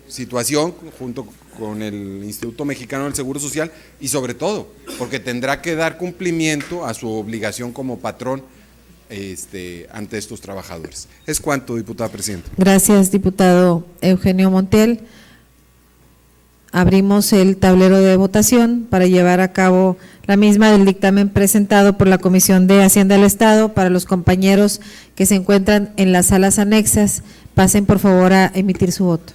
situación junto con el Instituto Mexicano del Seguro Social y sobre todo porque tendrá que dar cumplimiento a su obligación como patrón ante estos trabajadores. Es cuanto, diputada presidenta. Gracias, diputado Eugenio Montiel. Abrimos el tablero de votación para llevar a cabo la misma del dictamen presentado por la Comisión de Hacienda del Estado. Para los compañeros que se encuentran en las salas anexas, pasen por favor a emitir su voto.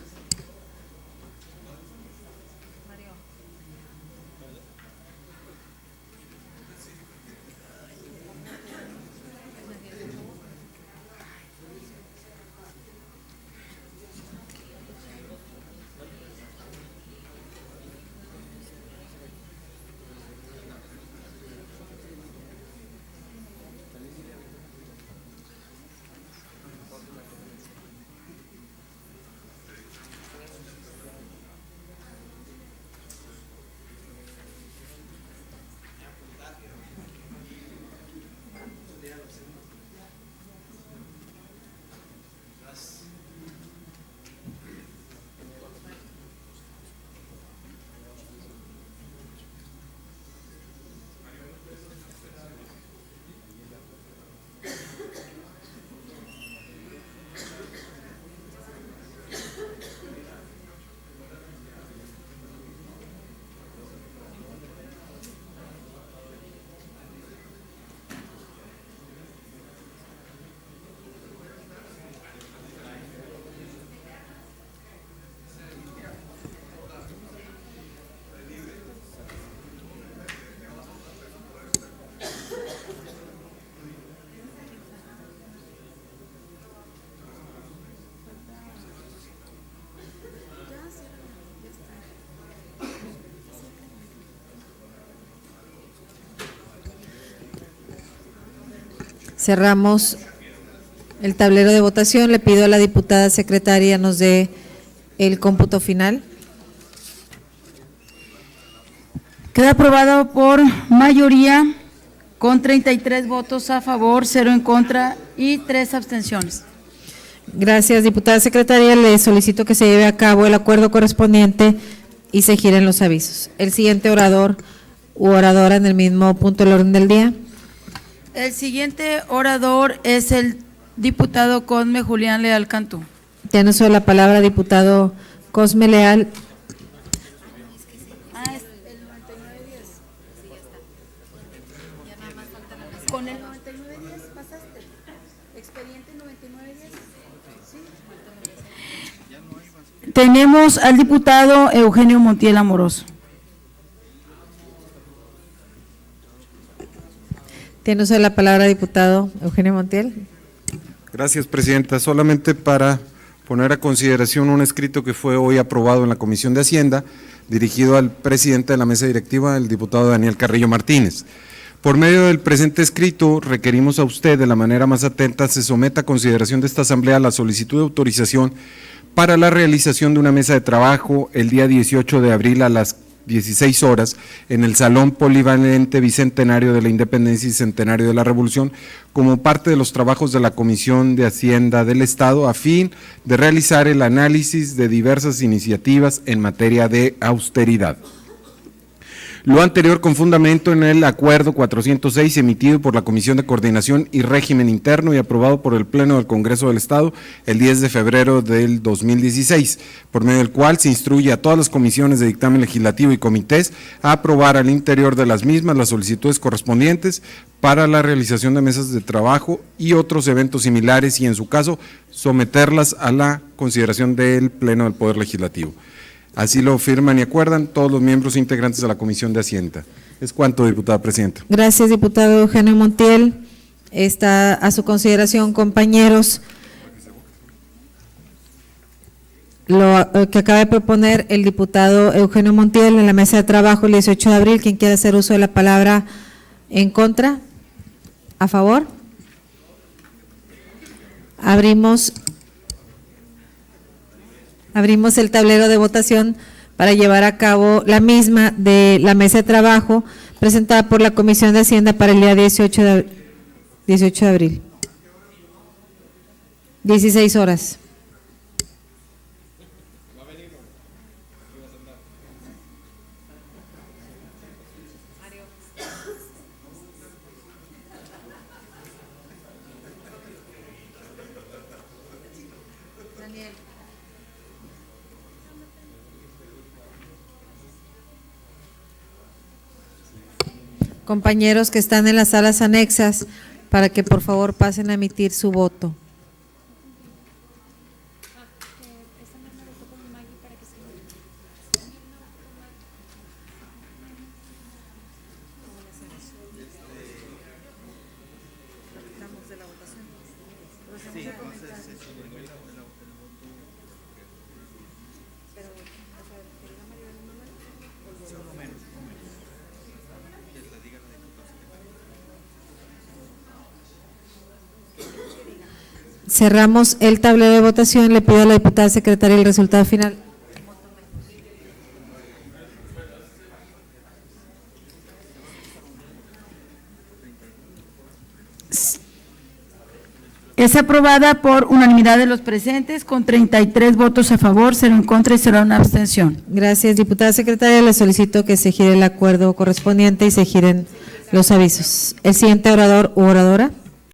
Cerramos el tablero de votación. Le pido a la diputada secretaria nos dé el cómputo final. Queda aprobado por mayoría con 33 votos a favor, 0 en contra y 3 abstenciones. Gracias, diputada secretaria. Le solicito que se lleve a cabo el acuerdo correspondiente y se giren los avisos. El siguiente orador u oradora en el mismo punto del orden del día. El siguiente orador es el diputado Cosme Julián Leal Cantú. Tiene uso de la palabra diputado Cosme Leal. Con el 9910 pasaste. Expediente 9910. Sí. Tenemos al diputado Eugenio Montiel Amoroso. Tiene uso de la palabra diputado Eugenio Montiel. Gracias, presidenta. Solamente para poner a consideración un escrito que fue hoy aprobado en la Comisión de Hacienda, dirigido al presidente de la mesa directiva, el diputado Daniel Carrillo Martínez. Por medio del presente escrito, requerimos a usted de la manera más atenta se someta a consideración de esta Asamblea la solicitud de autorización para la realización de una mesa de trabajo el día 18 de abril a las 16 horas, en el Salón Polivalente Bicentenario de la Independencia y Centenario de la Revolución, como parte de los trabajos de la Comisión de Hacienda del Estado, a fin de realizar el análisis de diversas iniciativas en materia de austeridad. Lo anterior con fundamento en el Acuerdo 406 emitido por la Comisión de Coordinación y Régimen Interno y aprobado por el Pleno del Congreso del Estado el 10 de febrero del 2016, por medio del cual se instruye a todas las comisiones de dictamen legislativo y comités a aprobar al interior de las mismas las solicitudes correspondientes para la realización de mesas de trabajo y otros eventos similares y, en su caso, someterlas a la consideración del Pleno del Poder Legislativo. Así lo firman y acuerdan todos los miembros integrantes de la Comisión de Hacienda. Es cuanto, diputada presidenta. Gracias, diputado Eugenio Montiel. Está a su consideración, compañeros, lo que acaba de proponer el diputado Eugenio Montiel en la mesa de trabajo el 18 de abril. ¿Quién quiere hacer uso de la palabra en contra? ¿A favor? Abrimos el tablero de votación para llevar a cabo la misma de la mesa de trabajo presentada por la Comisión de Hacienda para el día 18 de abril. 16 horas. Compañeros que están en las salas anexas, para que por favor pasen a emitir su voto. Cerramos el tablero de votación. Le pido a la diputada secretaria el resultado final. Es aprobada por unanimidad de los presentes, con 33 votos a favor, 0 en contra y 0 en abstención. Gracias, diputada secretaria. Le solicito que se gire el acuerdo correspondiente y se giren los avisos. El siguiente orador u oradora.